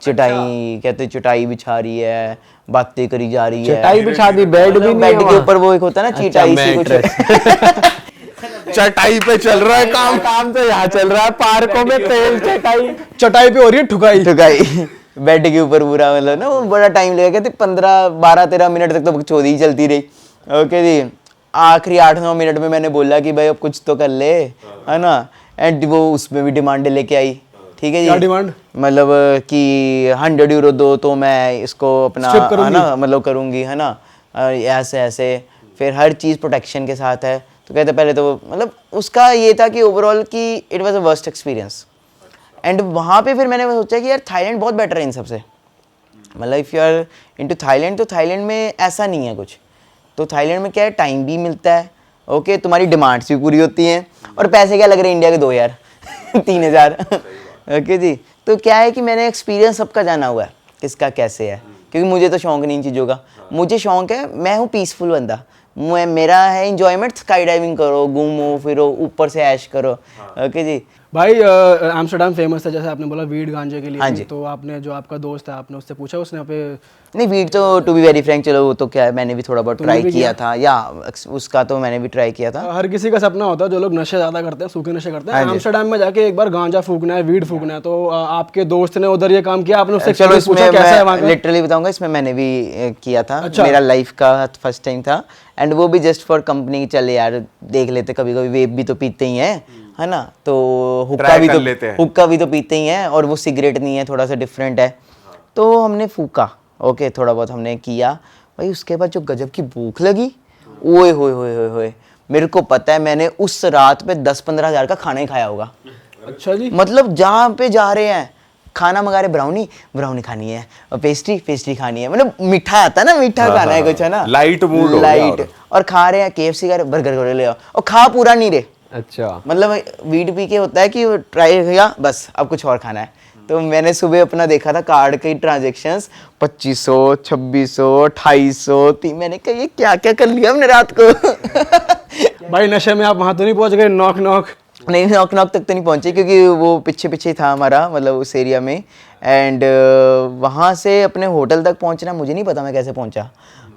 चटाई कहते, चटाई बिछा रही है, बातें करी जा रही है, चटाई बिछा दी, बेड भी नहीं है बेड के वहाँ। ऊपर वो एक होता है ना, अच्छा, चटाई सी कुछ। चटाई पे चल रहा है काम। काम तो यहाँ चल रहा है, पार्कों में तेल चटाई। चटाई पे हो रही है ठुकाई। ठुकाई बेड के ऊपर पूरा, मतलब ना वो बड़ा टाइम लगेगा, कहते 15-12-13 मिनट तक तो बकचोदी ही चलती रही। ओके जी। आखिरी 8-9 मिनट में मैंने बोला कि भाई अब कुछ तो कर ले, है ना। एंड वो उसमें भी डिमांड लेके आई ठीक है जी, क्या डिमांड? मतलब कि 100 यूरो दो तो मैं इसको अपना Strip है करूंगी। ना मतलब करूँगी, है ना, ऐसे ऐसे, फिर हर चीज़ प्रोटेक्शन के साथ है। तो कहते पहले तो मतलब उसका ये था कि ओवरऑल कि it was a worst experience. And वहाँ पे फिर मैंने सोचा कि यार थाईलैंड बहुत बेटर है इन सबसे, मतलब if you are into Thailand, तो थाईलैंड में ऐसा नहीं है कुछ। तो थाईलैंड में क्या है, टाइम भी मिलता है, ओके, तुम्हारी डिमांड्स भी पूरी होती हैं, और पैसे क्या लग रहे हैं इंडिया के 2000 3000 ओके जी। तो क्या है कि मैंने एक्सपीरियंस सबका जाना हुआ है, किसका कैसे है, क्योंकि मुझे तो शौक नहीं इन चीज़ों का। मुझे शौक है, मैं हूँ पीसफुल बंदा, मेरा है इंजॉयमेंट, स्काई डाइविंग करो, घूमो फिरो, ऊपर से ऐश करो, ओके जी। भाई एम्स्टर्डम फेमस है जैसे आपने बोला वीड गांजे के लिए हाँ भी, जी। तो आपने जो आपका दोस्त है आपने उससे पूछा उसने यहाँ पे? नहीं, वीट तो टू बी वेरी फ्रैंक, चलो वो तो क्या है, मैंने भी थोड़ा बहुत तुमने ट्राई भी किया किया? था, या उसका तो मैंने भी ट्राई किया था। हर किसी का सपना होता है, जो लोग नशे ज़्यादा करते हैं, सूखे नशे करते हैं, हाँ जी। एम्स्टर्डम में जाके एक बार गांजा फूकना है, वीड फूकना है। तो आपके दोस्त ने उधर ये काम किया, आपने उससे चलो experience पूछा इसमें कैसा है वहाँ मैं का? लिटरली बताऊंगा, इसमें मैंने भी किया था। अच्छा। मेरा लाइफ का फर्स्ट टाइम था, एंड वो भी जस्ट फॉर कंपनी, चल यार देख लेते, कभी कभी वेब भी तो पीते ही हैं, है ना, तो हुक्का Try भी कर तो लेते हैं। हुक्का भी तो पीते ही हैं, और वो सिगरेट नहीं है, थोड़ा सा डिफरेंट है। तो हमने फूका, ओके, थोड़ा बहुत हमने किया भाई। उसके बाद जो गजब की भूख लगी, ओए होए होए होए होए, मेरे को पता है मैंने उस रात पे 10-15 हज़ार का खाना ही खाया होगा। अच्छा जी। मतलब जहाँ पे जा रहे हैं, खाना मंगा रहे, ब्राउनी ब्राउनी खानी है, और पेस्ट्री पेस्ट्री खानी है, मतलब मीठा आता है ना, मीठा खाना है कुछ, है ना, Light mood हो गया लाइट, और खा रहे हैं KFC का बर्गर ले आओ, और खा पूरा नहीं रहे। अच्छा, मतलब वीड पी के होता है कि ट्राई किया बस, अब कुछ और खाना है। तो मैंने सुबह अपना देखा था कार्ड के ट्रांजेक्शन्स, 2500, 2600, 2800, मैंने कहा ये क्या क्या कर लिया हमने रात को। भाई नशे में आप वहाँ तो नहीं पहुँच गए, नॉक नॉक? नहीं, नॉक नॉक तक तो नहीं पहुंचे, क्योंकि वो पीछे पीछे ही था हमारा, मतलब उस एरिया में। एंड वहाँ से अपने होटल तक पहुंचना मुझे नहीं पता मैं कैसे पहुंचा,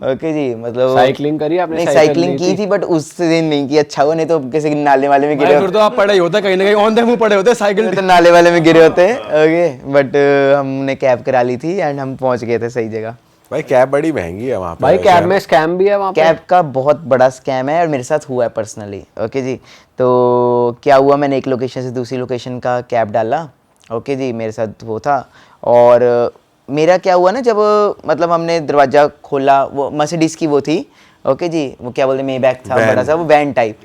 ओके जी, मतलब साइकिलिंग करी आपने? नहीं, साइकिल साइकिलिंग ली की थी, बट उस दिन नहीं की, अच्छा हुआ, नहीं तो किसी नाले वाले में गिरे भाई फिर तो आप पड़े ही होते कहीं ना कहीं, ऑन द मूव पड़े होते साइकिल। तो नाले वाले में गिरे होते, ओके, बट हमने कैब करा ली थी, एंड हम पहुंच गए थे सही जगह। भाई कैब बड़ी महंगी है वहाँ पे। भाई कैब में स्कैम भी है वहाँ पे? कैब का बहुत बड़ा स्कैम है, और मेरे साथ हुआ है पर्सनली, ओके जी। तो क्या हुआ, मैंने एक लोकेशन से दूसरी लोकेशन का कैब डाला, ओके जी, मेरे साथ वो था। और मेरा क्या हुआ ना, जब मतलब हमने दरवाज़ा खोला, वो मर्सिडीज़ की वो थी, ओके जी, वो क्या बोलते, मेबैक था, बड़ा सा वो वैन टाइप।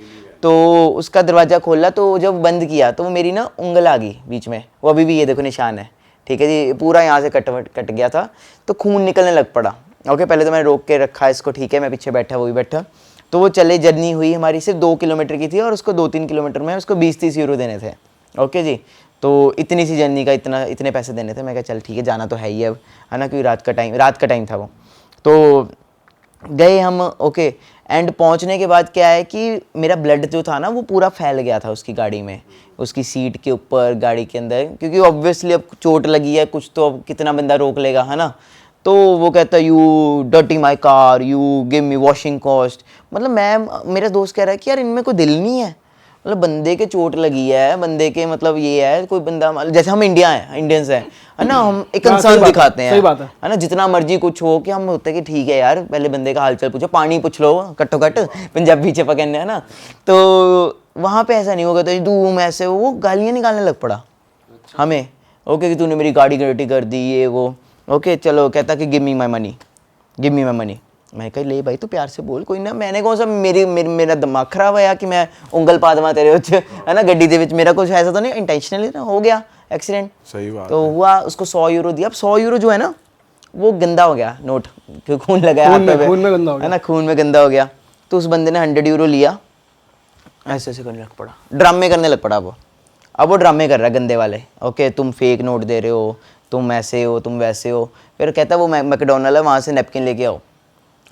तो उसका दरवाज़ा खोला, तो जब बंद किया तो वो मेरी ना उंगल आ गई बीच में, वो अभी भी ये देखो निशान है, ठीक है जी, पूरा यहाँ से कट गया था, तो खून निकलने लग पड़ा। ओके, पहले तो मैंने रोक के रखा इसको, ठीक है, मैं पीछे बैठा, वो भी बैठा, तो वो चले, जर्नी हुई हमारी सिर्फ 2 किलोमीटर की थी, और उसको 2-3 किलोमीटर में उसको 20-30 यूरो देने थे, ओके जी। तो इतनी सी जर्नी का इतने पैसे देने थे, मैं कहा चल ठीक है, जाना तो है ही अब, है ना, क्योंकि रात का टाइम था वो। तो गए हम, ओके, एंड पहुंचने के बाद क्या है कि मेरा ब्लड जो था ना, वो पूरा फैल गया था उसकी गाड़ी में, उसकी सीट के ऊपर, गाड़ी के अंदर, क्योंकि ऑब्वियसली अब चोट लगी है कुछ, तो अब कितना बंदा रोक लेगा, है ना। तो वो कहता है you dirty my car, you give me washing cost. मतलब मेरा दोस्त कह रहा है कि यार इनमें कोई दिल नहीं है, मतलब बंदे के चोट लगी है, बंदे के मतलब ये है, कोई बंदा जैसे हम इंडियंस हैं, है ना, हम एक कंसर्न दिखाते हैं, सही बात है ना, जितना मर्जी कुछ हो, कि हम होते हैं कि ठीक है यार, पहले बंदे का हालचाल पूछो, पानी पूछ लो, कट्टो कट पंजाबी चपा कहने, है ना। तो वहाँ पे ऐसा नहीं होगा, तो तुम ऐसे, वो गालियाँ निकालने लग पड़ा हमें, ओके, कि तूने मेरी गाड़ी गलती कर दी, ये वो, ओके, चलो, कहता कि गिव मी माई मनी। मैं कही ले भाई, तू प्यार से बोल, कोई ना, मैंने कौन सा, मेरा दिमाग खराब है कि मैं उंगल पा देवा तेरे उच्च, है ना, गड्डी दे विच, मेरा कुछ ऐसा तो नहीं इंटेंशनली ना हो गया एक्सीडेंट। सही बात तो हुआ, उसको 100 यूरो दिया। अब 100 यूरो जो है ना, वो गंदा हो गया नोट, क्योंकि खून लगा है, खून में गंदा हो गया, है ना, खून में गंदा हो गया। तो उस बंदे ने 100 यूरो लिया, ऐसे ऐसे करने लग पड़ा, ड्रामे करने लग पड़ा वो। अब वो ड्रामे कर रहा है गंदे वाले, ओके, तुम फेक नोट दे रहे हो, तुम ऐसे हो, तुम वैसे हो। फिर कहता है वो मैकडोनल्ड है, वहाँ से नैपकिन लेके आओ,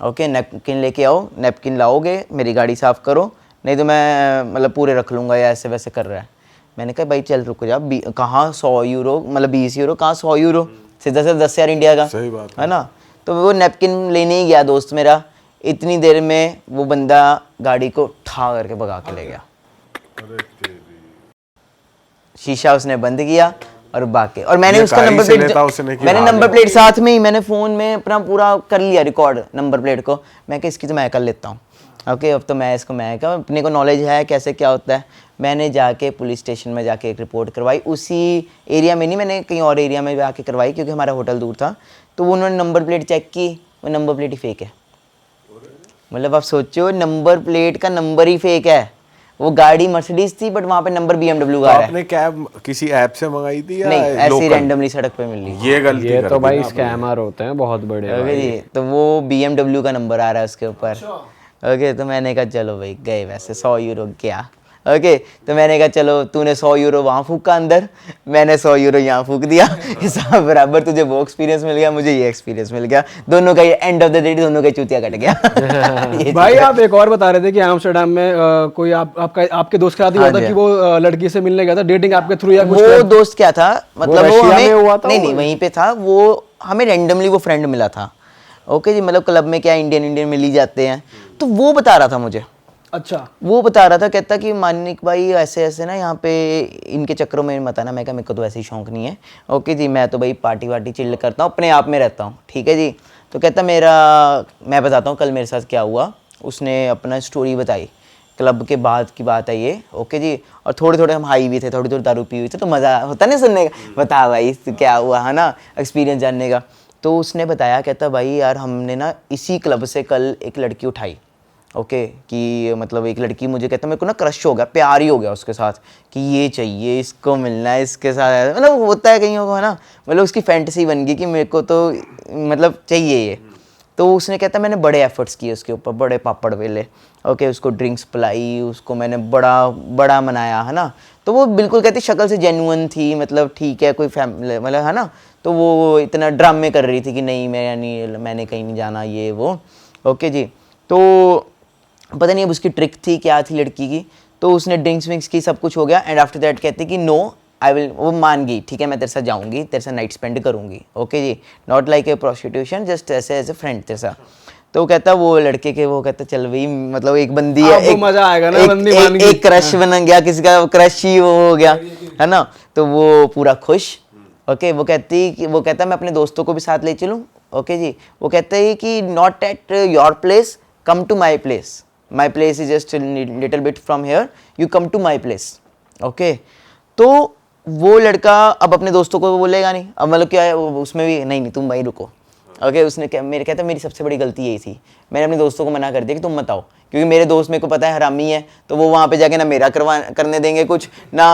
ओके, नैपकिन लेके आओ, नैपकिन लाओगे, मेरी गाड़ी साफ़ करो, नहीं तो मैं मतलब पूरे रख लूँगा, या ऐसे वैसे कर रहा है। मैंने कहा भाई चल रुक जा, कहाँ 100 यूरो, मतलब 20 यूरो, कहाँ 100 यूरो, सीधा से 10,000 इंडिया का, सही बात है ना। तो वो नैपकिन लेने ही गया दोस्त मेरा, इतनी देर में वो बंदा गाड़ी को ठा करके भगा के ले गया, शीशा उसने बंद किया और बाकी, और मैंने उसका नंबर प्लेट, मैंने नंबर प्लेट साथ में ही, मैंने फ़ोन में अपना पूरा कर लिया रिकॉर्ड नंबर प्लेट को। मैं कि इसकी तो मैं कर लेता हूँ, ओके अब तो मैं इसको मैं क्या अपने को नॉलेज है कैसे क्या होता है। मैंने जाके पुलिस स्टेशन में जाके एक रिपोर्ट करवाई, उसी एरिया में नहीं, मैंने कहीं और एरिया में जाके करवाई क्योंकि हमारा होटल दूर था। तो वो उन्होंने नंबर प्लेट चेक की, वो नंबर प्लेट ही फेक है। मतलब आप सोचो नंबर प्लेट का नंबर ही फेक है। वो गाड़ी मर्सिडीज थी बट वहाँ पे नंबर BMW का आ रहा है। आपने कैब किसी ऐप से मंगाई थी या नहीं, ऐसे लोकल? रैंडमली सड़क पे मिल रही। ये गलती ये कर तो दी भाई ना आपने। स्कैमर होते हैं बहुत बड़े ओके भाई। जी, तो वो BMW का नंबर आ रहा है उसके ऊपर। ओके तो मैंने कहा चलो भाई गए वैसे 100 यूरो गया। ओके तो मैंने कहा चलो तूने 100 यूरो वहाँ फूका अंदर, मैंने 100 यूरो यहाँ फूक दिया, हिसाब बराबर, तुझे वो एक्सपीरियंस मिल गया, मुझे ये एक्सपीरियंस मिल गया, दोनों का ये एंड ऑफ द डे दोनों का चूतिया कट गया। ये भाई आप एक और बता रहे थे कि एम्स्टर्डम में कोई आपके दोस्त का शादी हुआ हाँ था जी, कि वो लड़की से मिलने गया था, डेटिंग आपके थ्रू या कुछ वो दोस्त क्या था मतलब वो रशिया हमें में हुआ था नहीं वो? नहीं वहीं पे था वो, हमें रैंडमली वो फ्रेंड मिला था। ओके जी, मतलब क्लब में क्या इंडियन मिल ही जाते हैं। तो वो बता रहा था मुझे, अच्छा वो बता रहा था, कहता कि मानिक भाई ऐसे ऐसे ना यहाँ पे इनके चक्करों में मत आना। मैं कहा मेरे को तो ऐसे ही शौक नहीं है। ओके जी, मैं तो भाई पार्टी वार्टी चिल्ल करता हूँ, अपने आप में रहता हूँ, ठीक है जी। तो कहता मैं बताता हूँ कल मेरे साथ क्या हुआ। उसने अपना स्टोरी बताई, क्लब के बाद की बात है ये। ओके जी, और थोड़े थोड़े हम हाई भी थे, थोड़ी थोड़ी दारू पी हुई थी, तो मज़ा होता नहीं सुनने का, बता भाई क्या हुआ है ना, एक्सपीरियंस जानने का। तो उसने बताया, कहता भाई यार हमने ना इसी क्लब से कल एक लड़की उठाई। ओके कि मतलब एक लड़की मुझे कहता मेरे को ना क्रश हो गया, प्यार ही हो गया उसके साथ कि ये चाहिए, इसको मिलना है, इसके साथ, मतलब होता है कईयों को है ना, मतलब उसकी फैंटेसी बन गई कि मेरे को तो मतलब चाहिए ये। तो उसने कहता मैंने बड़े एफर्ट्स किए उसके ऊपर, बड़े पापड़ वेले। ओके उसको ड्रिंक्स पिलाई, उसको मैंने बड़ा बड़ा मनाया है ना। तो वो बिल्कुल कहती शक्ल से जेन्युइन थी, मतलब ठीक है कोई फैमिली मतलब है ना। तो वो इतना ड्रामे कर रही थी कि नहीं मैंने कहीं नहीं जाना ये वो। ओके जी, तो पता नहीं अब उसकी ट्रिक थी क्या थी लड़की की। तो उसने ड्रिंक्स विंक्स की, सब कुछ हो गया एंड आफ्टर दैट कहती कि नो आई विल, वो मान गई, ठीक है मैं तेरे साथ जाऊंगी, तेरे साथ नाइट स्पेंड करूंगी। ओके जी, not like a prostitution, just ऐसे एज ए फ्रेंड तेरे साथ। तो कहता वो लड़के के वो कहता चल भाई मतलब एक बंदी है, आपको मजा आएगा ना, बंदी मान गई। एक क्रश बन गया किसी का, क्रश ही वो हो गया है ना। तो वो पूरा खुश। ओके वो कहता मैं अपने दोस्तों को भी साथ ले चलूँ। ओके जी, वो कहते हैं कि not at your place, come to my place, my place is just little bit from here, you come to my place. Okay तो वो लड़का अब अपने दोस्तों को बोलेगा नहीं, अब मतलब क्या है उसमें भी नहीं तुम भाई रुको। ओके उसने मेरे कहता मेरी सबसे बड़ी गलती यही थी, मैंने अपने दोस्तों को मना कर दिया कि तुम मत आओ, क्योंकि मेरे दोस्त मेरे को पता है हरामी है, तो वो वहाँ पे जाके ना मेरा करने देंगे कुछ ना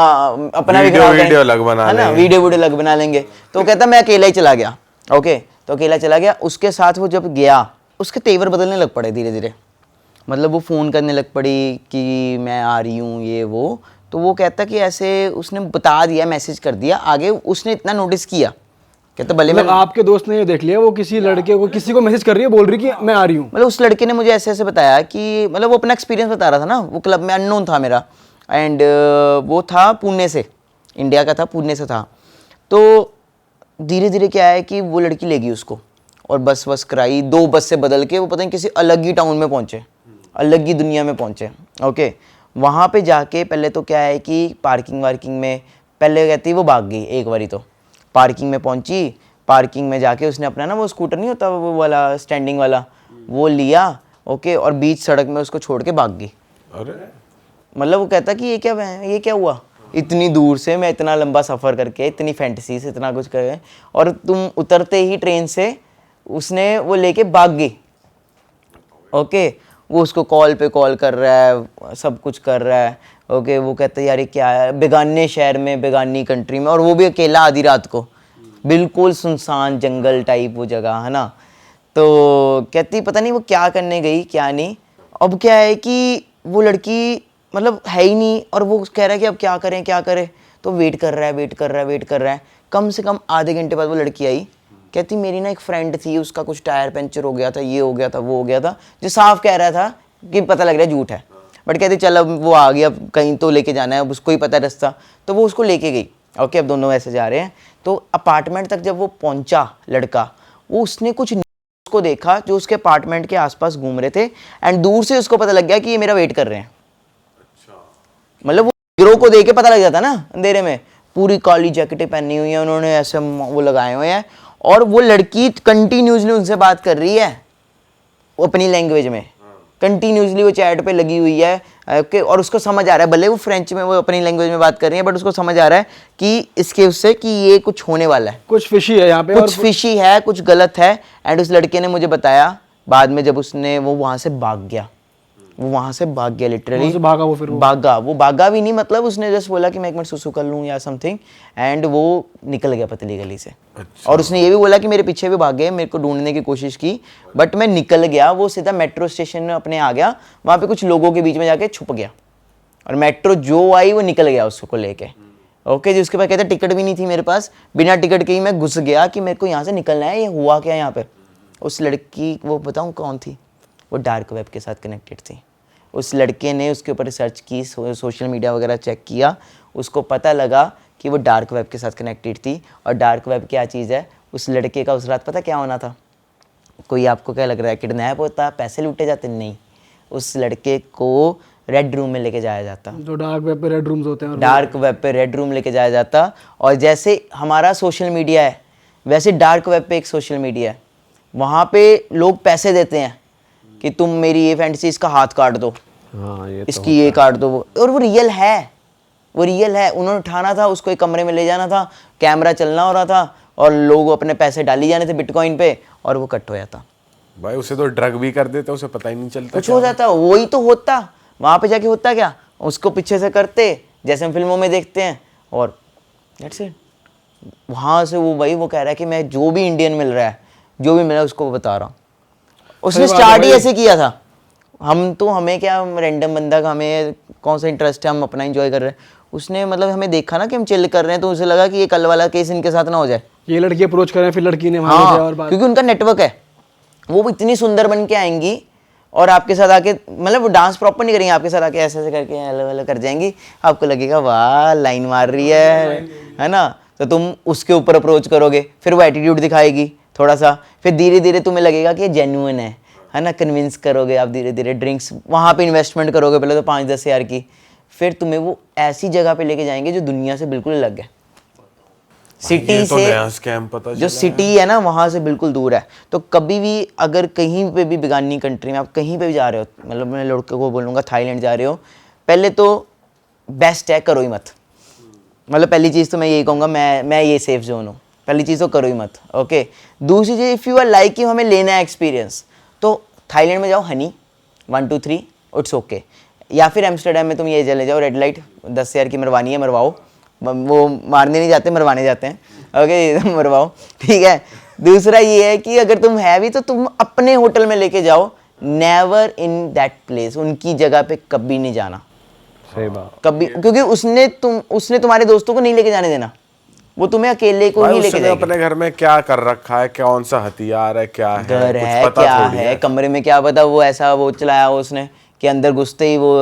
अपना भी खराब वीडियो अलग बना है ना, लेंगे। वीडियो अलग बना लेंगे। तो कहता मैं अकेला ही चला गया। ओके तो अकेला चला गया, उसके साथ वो जब गया उसके तेवर बदलने लग पड़े धीरे धीरे, मतलब वो फ़ोन करने लग पड़ी कि मैं आ रही हूँ ये वो। तो वो कहता कि ऐसे उसने बता दिया, मैसेज कर दिया आगे, उसने इतना नोटिस किया, कहता भले मैं मतलब आपके दोस्त ने ये देख लिया वो किसी लड़के को किसी को मैसेज कर रही है, बोल रही कि मैं आ रही हूँ। मतलब उस लड़के ने मुझे ऐसे ऐसे बताया कि मतलब वो अपना एक्सपीरियंस बता रहा था ना, वो क्लब में अननोन था मेरा एंड वो था पुणे से, इंडिया का था, पुणे से था। तो धीरे धीरे क्या है कि वो लड़की ले गई उसको और बस कराई, 2 बस से बदल के वो पता नहीं किसी अलग ही टाउन में पहुँचे, अलग ही दुनिया में पहुँचे। ओके वहाँ पे जाके पहले तो क्या है कि पार्किंग वार्किंग में पहले कहती वो भाग गई एक बारी, तो पार्किंग में पहुँची, पार्किंग में जाके उसने अपना ना वो स्कूटर नहीं होता वो वाला स्टैंडिंग वाला वो लिया। ओके और बीच सड़क में उसको छोड़ के भाग गई। अरे मतलब वो कहता कि ये क्या हुआ, इतनी दूर से मैं इतना लंबा सफ़र करके इतनी फैंटेसी से इतना कुछ कर और तुम उतरते ही ट्रेन से उसने वो लेके भाग गई। ओके वो उसको कॉल पे कॉल कर रहा है, सब कुछ कर रहा है। ओके वो कहता है यार ये क्या है, बेगाने शहर में बेगानी कंट्री में, और वो भी अकेला आधी रात को, बिल्कुल सुनसान जंगल टाइप वो जगह है ना। तो कहती पता नहीं वो क्या करने गई क्या नहीं। अब क्या है कि वो लड़की मतलब है ही नहीं और वो कह रहा है कि अब क्या करें। तो वेट कर रहा है। कम से कम आधे घंटे बाद वो लड़की आई, कहती मेरी ना एक फ्रेंड थी, उसका कुछ टायर पंचर हो गया था, ये हो गया था वो हो गया था, जो साफ कह रहा था कि पता लग रहा है झूठ है, बट कहती चल अब वो आ गया, अब कहीं तो लेके जाना है, अब उसको ही पता है रास्ता, तो वो उसको लेके गई। ओके अब दोनों ऐसे जा रहे हैं। तो अपार्टमेंट तक जब वो पहुंचा लड़का, वो उसने कुछ को देखा जो उसके अपार्टमेंट के आसपास घूम रहे थे एंड दूर से उसको पता लग गया कि ये मेरा वेट कर रहे हैं। मतलब वो हीरो को देख के पता लग जाता ना अंधेरे में, पूरी काली जैकेटें पहनी हुई हैं उन्होंने, ऐसे वो लगाए हुए हैं और वो लड़की कंटिन्यूसली उनसे बात कर रही है वो अपनी लैंग्वेज में। कंटिन्यूसली वो चैट पे लगी हुई है ओके, और उसको समझ आ रहा है, भले वो फ्रेंच में, वो अपनी लैंग्वेज में बात कर रही है, बट उसको समझ आ रहा है कि इसके उससे कि ये कुछ होने वाला है, कुछ फिशी है यहाँ पे, कुछ फिशी है, कुछ गलत है। एंड उस लड़के ने मुझे बताया बाद में, जब उसने वो वहाँ से भाग गया, वो वहाँ से भाग गया लिटरली, वहाँ से भागा वो, फिर वो भागा भी नहीं, मतलब उसने जस्ट बोला कि मैं एक मिनट सुसु कर लूँ या समथिंग, एंड वो निकल गया पतली गली से। और उसने ये भी बोला कि मेरे पीछे भी भागे, मेरे को ढूंढने की कोशिश की, बट मैं निकल गया। वो सीधा मेट्रो स्टेशन में अपने आ गया, वहाँ पे कुछ लोगों के बीच में जाके छुप गया, और मेट्रो जो आई वो निकल गया उसको लेके। ओके जी, उसके बाद कहते टिकट भी नहीं थी मेरे पास, बिना टिकट के ही मैं घुस गया कि मेरे को यहाँ से निकलना है, ये हुआ क्या यहाँ पे। उस लड़की, वो बताऊँ कौन थी, वो डार्क वेब के साथ कनेक्टेड थी। उस लड़के ने उसके ऊपर रिसर्च की, सोशल मीडिया वगैरह चेक किया, उसको पता लगा कि वो डार्क वेब के साथ कनेक्टेड थी। और डार्क वेब क्या चीज़ है, उस लड़के का उस रात पता क्या होना था? कोई आपको क्या लग रहा है, किडनैप होता, पैसे लूटे जाते? नहीं, उस लड़के को रेड रूम में लेके जाया जाता। जो डार्क वेब पे रेड रूम्स होते हैं, डार्क वेब पे रेड रूम लेके जाया जाता। और जैसे हमारा सोशल मीडिया है, वैसे डार्क वेब पे एक सोशल मीडिया है, वहाँ पे लोग पैसे देते हैं कि तुम मेरी ये फैंटेसी, इसका हाथ काट दो, हाँ, ये तो इसकी ये काट दो, और वो रियल है, वो रियल है। उन्होंने उठाना था, उसको एक कमरे में ले जाना था, कैमरा चलना हो रहा था, और लोग अपने पैसे डाली जाने थे बिटकॉइन पे, और वो कट हो जाता। भाई उसे तो ड्रग भी कर देते, उसे पता ही नहीं चलता, कुछ हो जाता, वही तो होता वहाँ पे जाके। होता क्या, उसको पीछे से करते जैसे हम फिल्मों में देखते हैं, और दैट्स इट। वहाँ से वो भाई वो कह रहा है कि मैं जो भी इंडियन मिल रहा है, जो भी मिला उसको बता रहा हूँ। उसने स्टार्ट ही ऐसे किया था। हम तो, हमें क्या, रैंडम बंदा का हमें कौन सा इंटरेस्ट है, हम अपना एंजॉय कर रहे हैं। उसने मतलब हमें देखा ना कि हम चिल कर रहे हैं, तो उसे लगा कि ये कल वाला केस इनके साथ ना हो जाए। ये लड़की अप्रोच करें, फिर लड़की ने वहाँ हाँ, और बात, क्योंकि उनका नेटवर्क है, वो इतनी सुंदर बन के आएंगी और आपके साथ आके, मतलब वो डांस प्रॉपर नहीं करेंगे, आपके साथ आके ऐसे ऐसे करके हेलो हेलो कर जाएंगी, आपको लगेगा वाह लाइन मार रही है ना। तो तुम उसके ऊपर अप्रोच करोगे, फिर वो एटीट्यूड दिखाएगी थोड़ा सा, फिर धीरे धीरे तुम्हें लगेगा कि ये जेन्युइन है ना, कन्विंस करोगे आप धीरे धीरे, ड्रिंक्स वहाँ पे इन्वेस्टमेंट करोगे पहले तो 5-10 हज़ार की, फिर तुम्हें वो ऐसी जगह पे लेके जाएंगे जो दुनिया से बिल्कुल अलग है, सिटी ये तो से, नया स्कैम पता जो चला सिटी है ना वहाँ से बिल्कुल दूर है। तो कभी भी अगर कहीं पे भी बेगानी कंट्री में आप कहीं पे भी जा रहे हो, मतलब मैं लड़के को बोलूँगा थाईलैंड जा रहे हो, पहले तो बेस्ट है करो ही मत। मतलब पहली चीज़ तो मैं यही कहूँगा, मैं ये सेफ जोन हूँ, पहली चीज़ तो करो ही मत। ओके, दूसरी चीज़, इफ़ यू आर लाइक कि हमें लेना है एक्सपीरियंस, तो थाईलैंड में जाओ, हनी 1 2 3 इट्स ओके। या फिर एम्स्टर्डम में तुम ये चले जाओ, रेड लाइट 10 हज़ार की मरवानी है, मरवाओ, वो मारने नहीं जाते, मरवाने जाते हैं। ओके, मरवाओ, ठीक है। दूसरा ये है कि अगर तुम है भी तो तुम अपने होटल में लेके जाओ, नेवर इन दैट प्लेस, उनकी जगह पे कभी नहीं जाना, सही बात। कभी, क्योंकि उसने तुम्हारे दोस्तों को नहीं लेके जाने देना, वो तुम्हें अकेले को भाई ही लेके उसने जाएगी। अपने घर में क्या कर रखा है, कौन सा हथियार है, क्या है, घर कुछ है पता क्या थोड़ी है, कमरे में क्या पता, वो ऐसा वो चलाया हो उसने कि अंदर घुसते ही वो,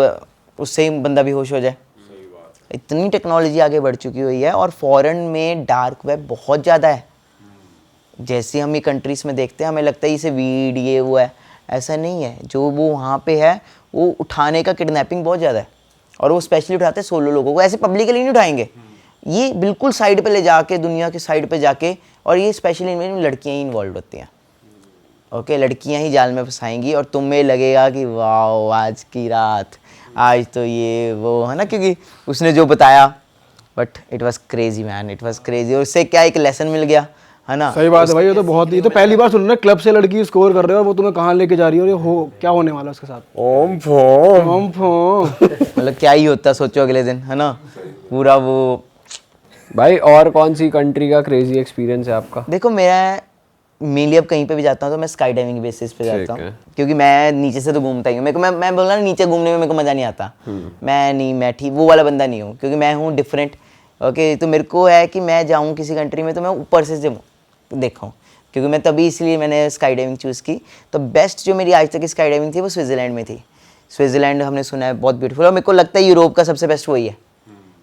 उससे ही बंदा बेहोश हो जाए। इतनी टेक्नोलॉजी आगे बढ़ चुकी हुई है, और फॉरेन में डार्क वेब बहुत ज़्यादा है। जैसे हम ये कंट्रीज़ में देखते हैं, हमें लगता है इसे वीड ये वो है, ऐसा नहीं है। जो वो वहाँ पे है, वो उठाने का किडनैपिंग बहुत ज़्यादा है, और वो स्पेशली उठाते हैं सोलो लोगों को, ऐसे पब्लिकली नहीं उठाएंगे, ये बिल्कुल साइड पे ले जाके, दुनिया के साइड पे जाके, और ये स्पेशली इनमें लड़कियाँ ही इन्वॉल्व होती हैं। ओके, लड़कियाँ ही जाल में फंसाएंगी, और तुम्हें लगेगा कि वाह आज की रात, आज तो ये वो है ना, क्योंकि उसने जो बताया, but it was crazy man, it was crazy. और उससे क्या एक लेसन मिल गया, है ना। सही बात है भाई, ये तो बहुत, ये तो पहली बार सुन रहे हैं क्लब से लड़की स्कोर कर रहे हो और वो तुम्हें कहाँ लेके जा रही है, और ये हो क्या होने वाला है उसके साथ। ओम फोम। ओम फोम। मतलब क्या ही होता, सोचो अगले दिन, है ना, पूरा वो। भाई और कौन सी कंट्री का क्रेजी एक्सपीरियंस है आपका? देखो मेरा मेनली अब कहीं पे भी जाता हूँ तो मैं स्काई डाइविंग बेसिस पे जाता ठीक है। हूँ, क्योंकि मैं नीचे से तो घूमता ही हूँ। मेरे को मैं बोला ना, नीचे घूमने में मेरे को मज़ा नहीं आता, मैं ठीक वो वाला बंदा नहीं हूँ, क्योंकि मैं हूँ डिफरेंट। ओके, तो मेरे को है कि मैं जाऊँ किसी कंट्री में तो मैं ऊपर से देखूँ, क्योंकि मैं तभी इसलिए मैंने स्काई डाइविंग चूज़ की। तो बेस्ट जो मेरी आज तक की स्काई डाइविंग थी वो स्विट्ज़रलैंड में थी। स्विट्ज़रलैंड हमने सुना है बहुत ब्यूटीफुल, और मेरे को लगता है यूरोप का सबसे बेस्ट वही है,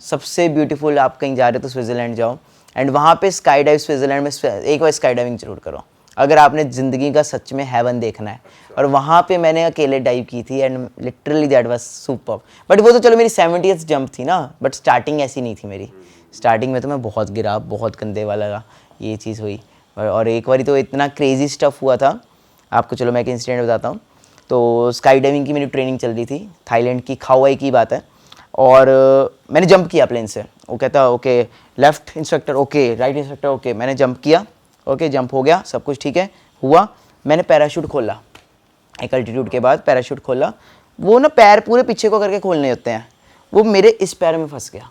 सबसे ब्यूटीफुल। आप कहीं जा रहे हो तो स्विट्ज़रलैंड जाओ, एंड वहाँ पे स्काई डाइव, स्विट्ज़रलैंड में एक बार स्काई डाइविंग जरूर करो अगर आपने ज़िंदगी का सच में हेवन देखना है। और वहाँ पे मैंने अकेले डाइव की थी, and literally that was super. But वो तो चलो मेरी 70th जंप थी ना, बट स्टार्टिंग ऐसी नहीं थी मेरी। स्टार्टिंग में तो मैं बहुत गिरा, बहुत गंदे वाला लगा, ये चीज़ हुई। और एक बारी तो इतना क्रेजी स्टफ हुआ था, आपको चलो मैं एक इंसिडेंट बताता हूँ। तो स्काई डाइविंग की मेरी ट्रेनिंग चल रही थी, थाईलैंड की खाओआई की बात है। और मैंने जंप किया प्लेन से। वो कहता okay left instructor okay, right instructor okay. मैंने जंप किया, ओके जंप हो गया, सब कुछ ठीक है हुआ। मैंने पैराशूट खोला, एक अल्टीट्यूड के बाद पैराशूट खोला। वो ना पैर पूरे पीछे को करके खोलने होते हैं, वो मेरे इस पैर में फंस गया,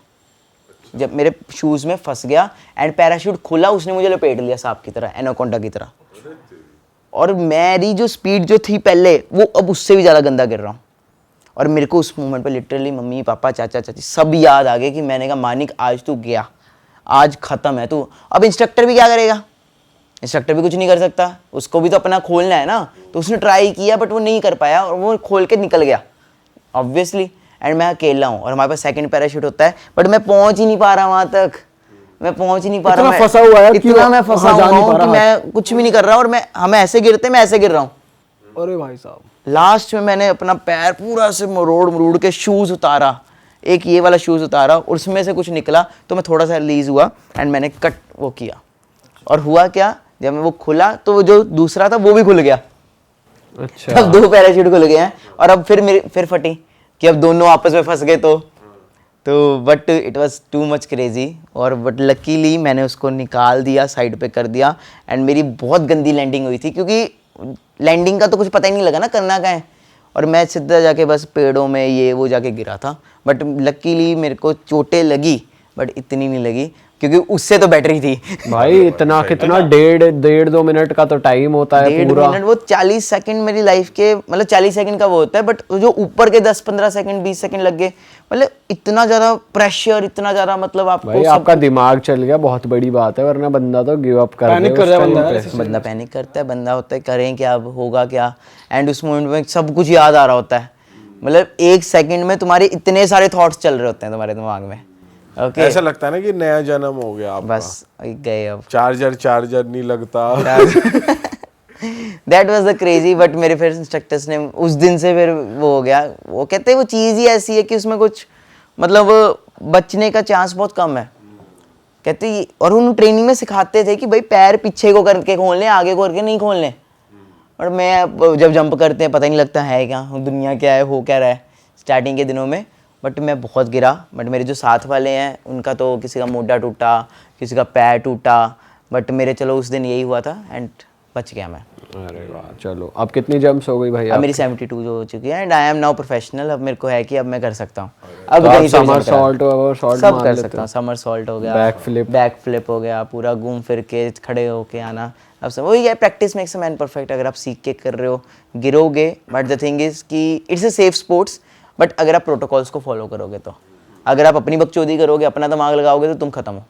जब मेरे शूज़ में फंस गया एंड पैराशूट खुला, उसने मुझे लपेट लिया सांप की तरह, एनाकोंडा की तरह। और मेरी जो स्पीड जो थी पहले, वो अब उससे भी ज़्यादा गंदा गिर रहा हूँ। और मेरे को उस मोमेंट पे लिटरली मम्मी पापा चाचा चाची सब याद आ गए कि मैंने कहा मानिक आज तू गया, आज ख़त्म है तू। अब इंस्ट्रक्टर भी क्या करेगा, इंस्ट्रक्टर भी कुछ नहीं कर सकता, उसको भी तो अपना खोलना है ना। तो उसने ट्राई किया बट वो नहीं कर पाया और वो खोल के निकल गया ऑब्वियसली। एंड मैं अकेला हूँ और हमारे पास सेकंड पैराशूट होता है, बट मैं पहुँच ही नहीं पा रहा वहाँ तक, मैं पहुँच ही नहीं पा रहा। इतना फंसा हुआ है कि इतना मैं फंसा वहाँ जा नहीं हुआ पा हूँ कि रहा। मैं कुछ भी नहीं कर रहा और हम ऐसे गिरते मैं ऐसे गिर रहा हूँ। अरे भाई साहब, लास्ट में मैंने अपना पैर पूरा से मरोड़ के शूज़ उतारा, एक ये वाला शूज़ उतारा और उसमें से कुछ निकला, तो मैं थोड़ा सा रिलीज़ हुआ एंड मैंने कट वो किया। और हुआ क्या, जब मैं वो खुला तो वो जो दूसरा था वो भी खुल गया। अच्छा, अब 2 पैराशूट खुल गए हैं और अब फिर फटी कि अब दोनों आपस में फंस गए। तो but it was too much crazy. और बट लकीली मैंने उसको निकाल दिया, साइड पे कर दिया एंड मेरी बहुत गंदी लैंडिंग हुई थी, क्योंकि लैंडिंग का तो कुछ पता ही नहीं लगा ना करना क्या है। और मैं सीधा जाके बस पेड़ों में ये वो जाके गिरा था। बट लकीली मेरे को चोटें लगी बट इतनी नहीं लगी, क्योंकि उससे तो बैटरी थी। भाई इतना कितना 1.5-2 मिनट का तो टाइम होता है 1.5 पूरा। मिनट, वो 40 सेकंड मेरी लाइफ के, मतलब 40 सेकंड का वो होता है, बट जो ऊपर के 10-15 सेकंड 20 सेकंड लग गए। मतलब इतना ज़्यादा प्रेशर, इतना ज़्यादा मतलब आपको भाई आपका दिमाग चल गया, बहुत बड़ी बात है, वरना बंदा तो गिव अप कर पैनिक दे कर उस जाए टाइम बंदा पे। यार। बंदा पैनिक करता है, बंदा होता है करें क्या, अब होगा क्या। एंड उस मोमेंट में सब कुछ याद आ रहा होता है, मतलब 1 सेकंड में तुम्हारे इतने सारे थॉट्स चल रहे होते हैं तुम्हारे दिमाग में। ओके ऐसा लगता है ना कि नया जन्म हो गया आपका। बस गए अब। चार्जर नहीं लगता। That was the crazy. But मेरे फिर इंस्ट्रक्टर्स ने उस दिन से फिर वो हो गया, वो कहते हैं वो चीज़ ही ऐसी है कि उसमें कुछ मतलब बचने का चांस बहुत कम है कहते। और उन ट्रेनिंग में सिखाते थे कि भाई पैर पीछे को करके खोलने, आगे को करके नहीं खोलने। और मैं जब जंप करते हैं पता नहीं लगता है क्या, दुनिया क्या है, हो क्या रहा है स्टार्टिंग के दिनों में। बट मैं बहुत गिरा। बट मेरे जो साथ वाले हैं उनका तो किसी का मोढा टूटा, किसी का पैर टूटा, बट मेरे चलो उस दिन यही हुआ था एंड बच गया मैं। अरे वाह, चलो अब कितनी जंप्स हो गई भाई? अब मेरी 72 जो हो चुकी है and I am now professional. अब मेरे को है कि अब मैं कर सकता हूँ, तो अब आप कहीं से भी समर jump करा। सॉल्ट सब मार कर लेते सकता हो? हूँ, समर सॉल्ट हो गया, बैक फ्लिप हो गया, पूरा घूम फिर के खड़े होके आना। अब सब वही है, practice makes a man perfect. अगर आप सीख के कर रहे हो गिरोगे, बट द थिंग इज कि it's a safe sports. But अगर आप प्रोटोकॉल्स को फॉलो करोगे तो, अगर आप अपनी बकचोदी करोगे, अपना दिमाग लगाओगे तो तुम खत्म हो।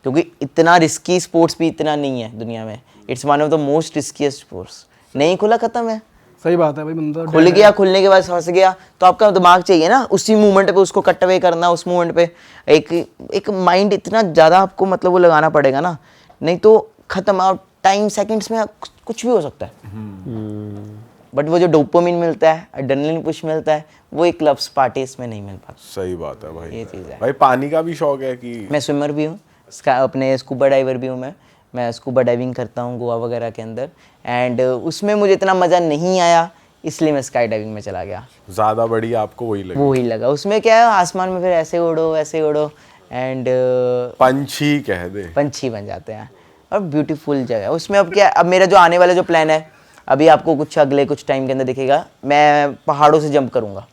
क्योंकि इतना रिस्की स्पोर्ट्स भी इतना नहीं है दुनिया में। It's one of the most riskiest sports. नहीं खुला खत्म है, सही बात है भाई। बंदा खुल गया, खुलने के बाद फंस गया तो आपका दिमाग चाहिए ना उसी मूवमेंट पे उसको कट अवे करना, उस मूवमेंट पे एक माइंड इतना ज़्यादा आपको मतलब वो लगाना पड़ेगा ना, नहीं तो खत्म। और टाइम सेकंड्स में कुछ भी हो सकता है। बट वो जो डोपामिन मिलता है, एड्रेनलिन पुश मिलता है, वो एक क्लब्स पार्टीज में नहीं मिल पाता। सही बात है भाई। ये चीज़ है। भाई पानी का भी शौक है कि? मैं स्विमर भी हूँ, अपने स्कूबा डाइवर भी हूँ। मैं स्कूबा डाइविंग करता हूँ गोवा वगैरह के अंदर एंड उसमें मुझे इतना मज़ा नहीं आया, इसलिए मैं स्काई डाइविंग में चला गया। ज्यादा बढ़िया आपको वही लगा? वो ही लगा। उसमें क्या है, आसमान में फिर ऐसे उड़ो एंड पंछी कह दे, पंछी बन जाते हैं और ब्यूटीफुल जगह है उसमें। अब क्या, अब मेरा जो आने वाला जो प्लान है, अभी आपको कुछ टाइम के अंदर दिखेगा, मैं पहाड़ों से जंप करूँगा।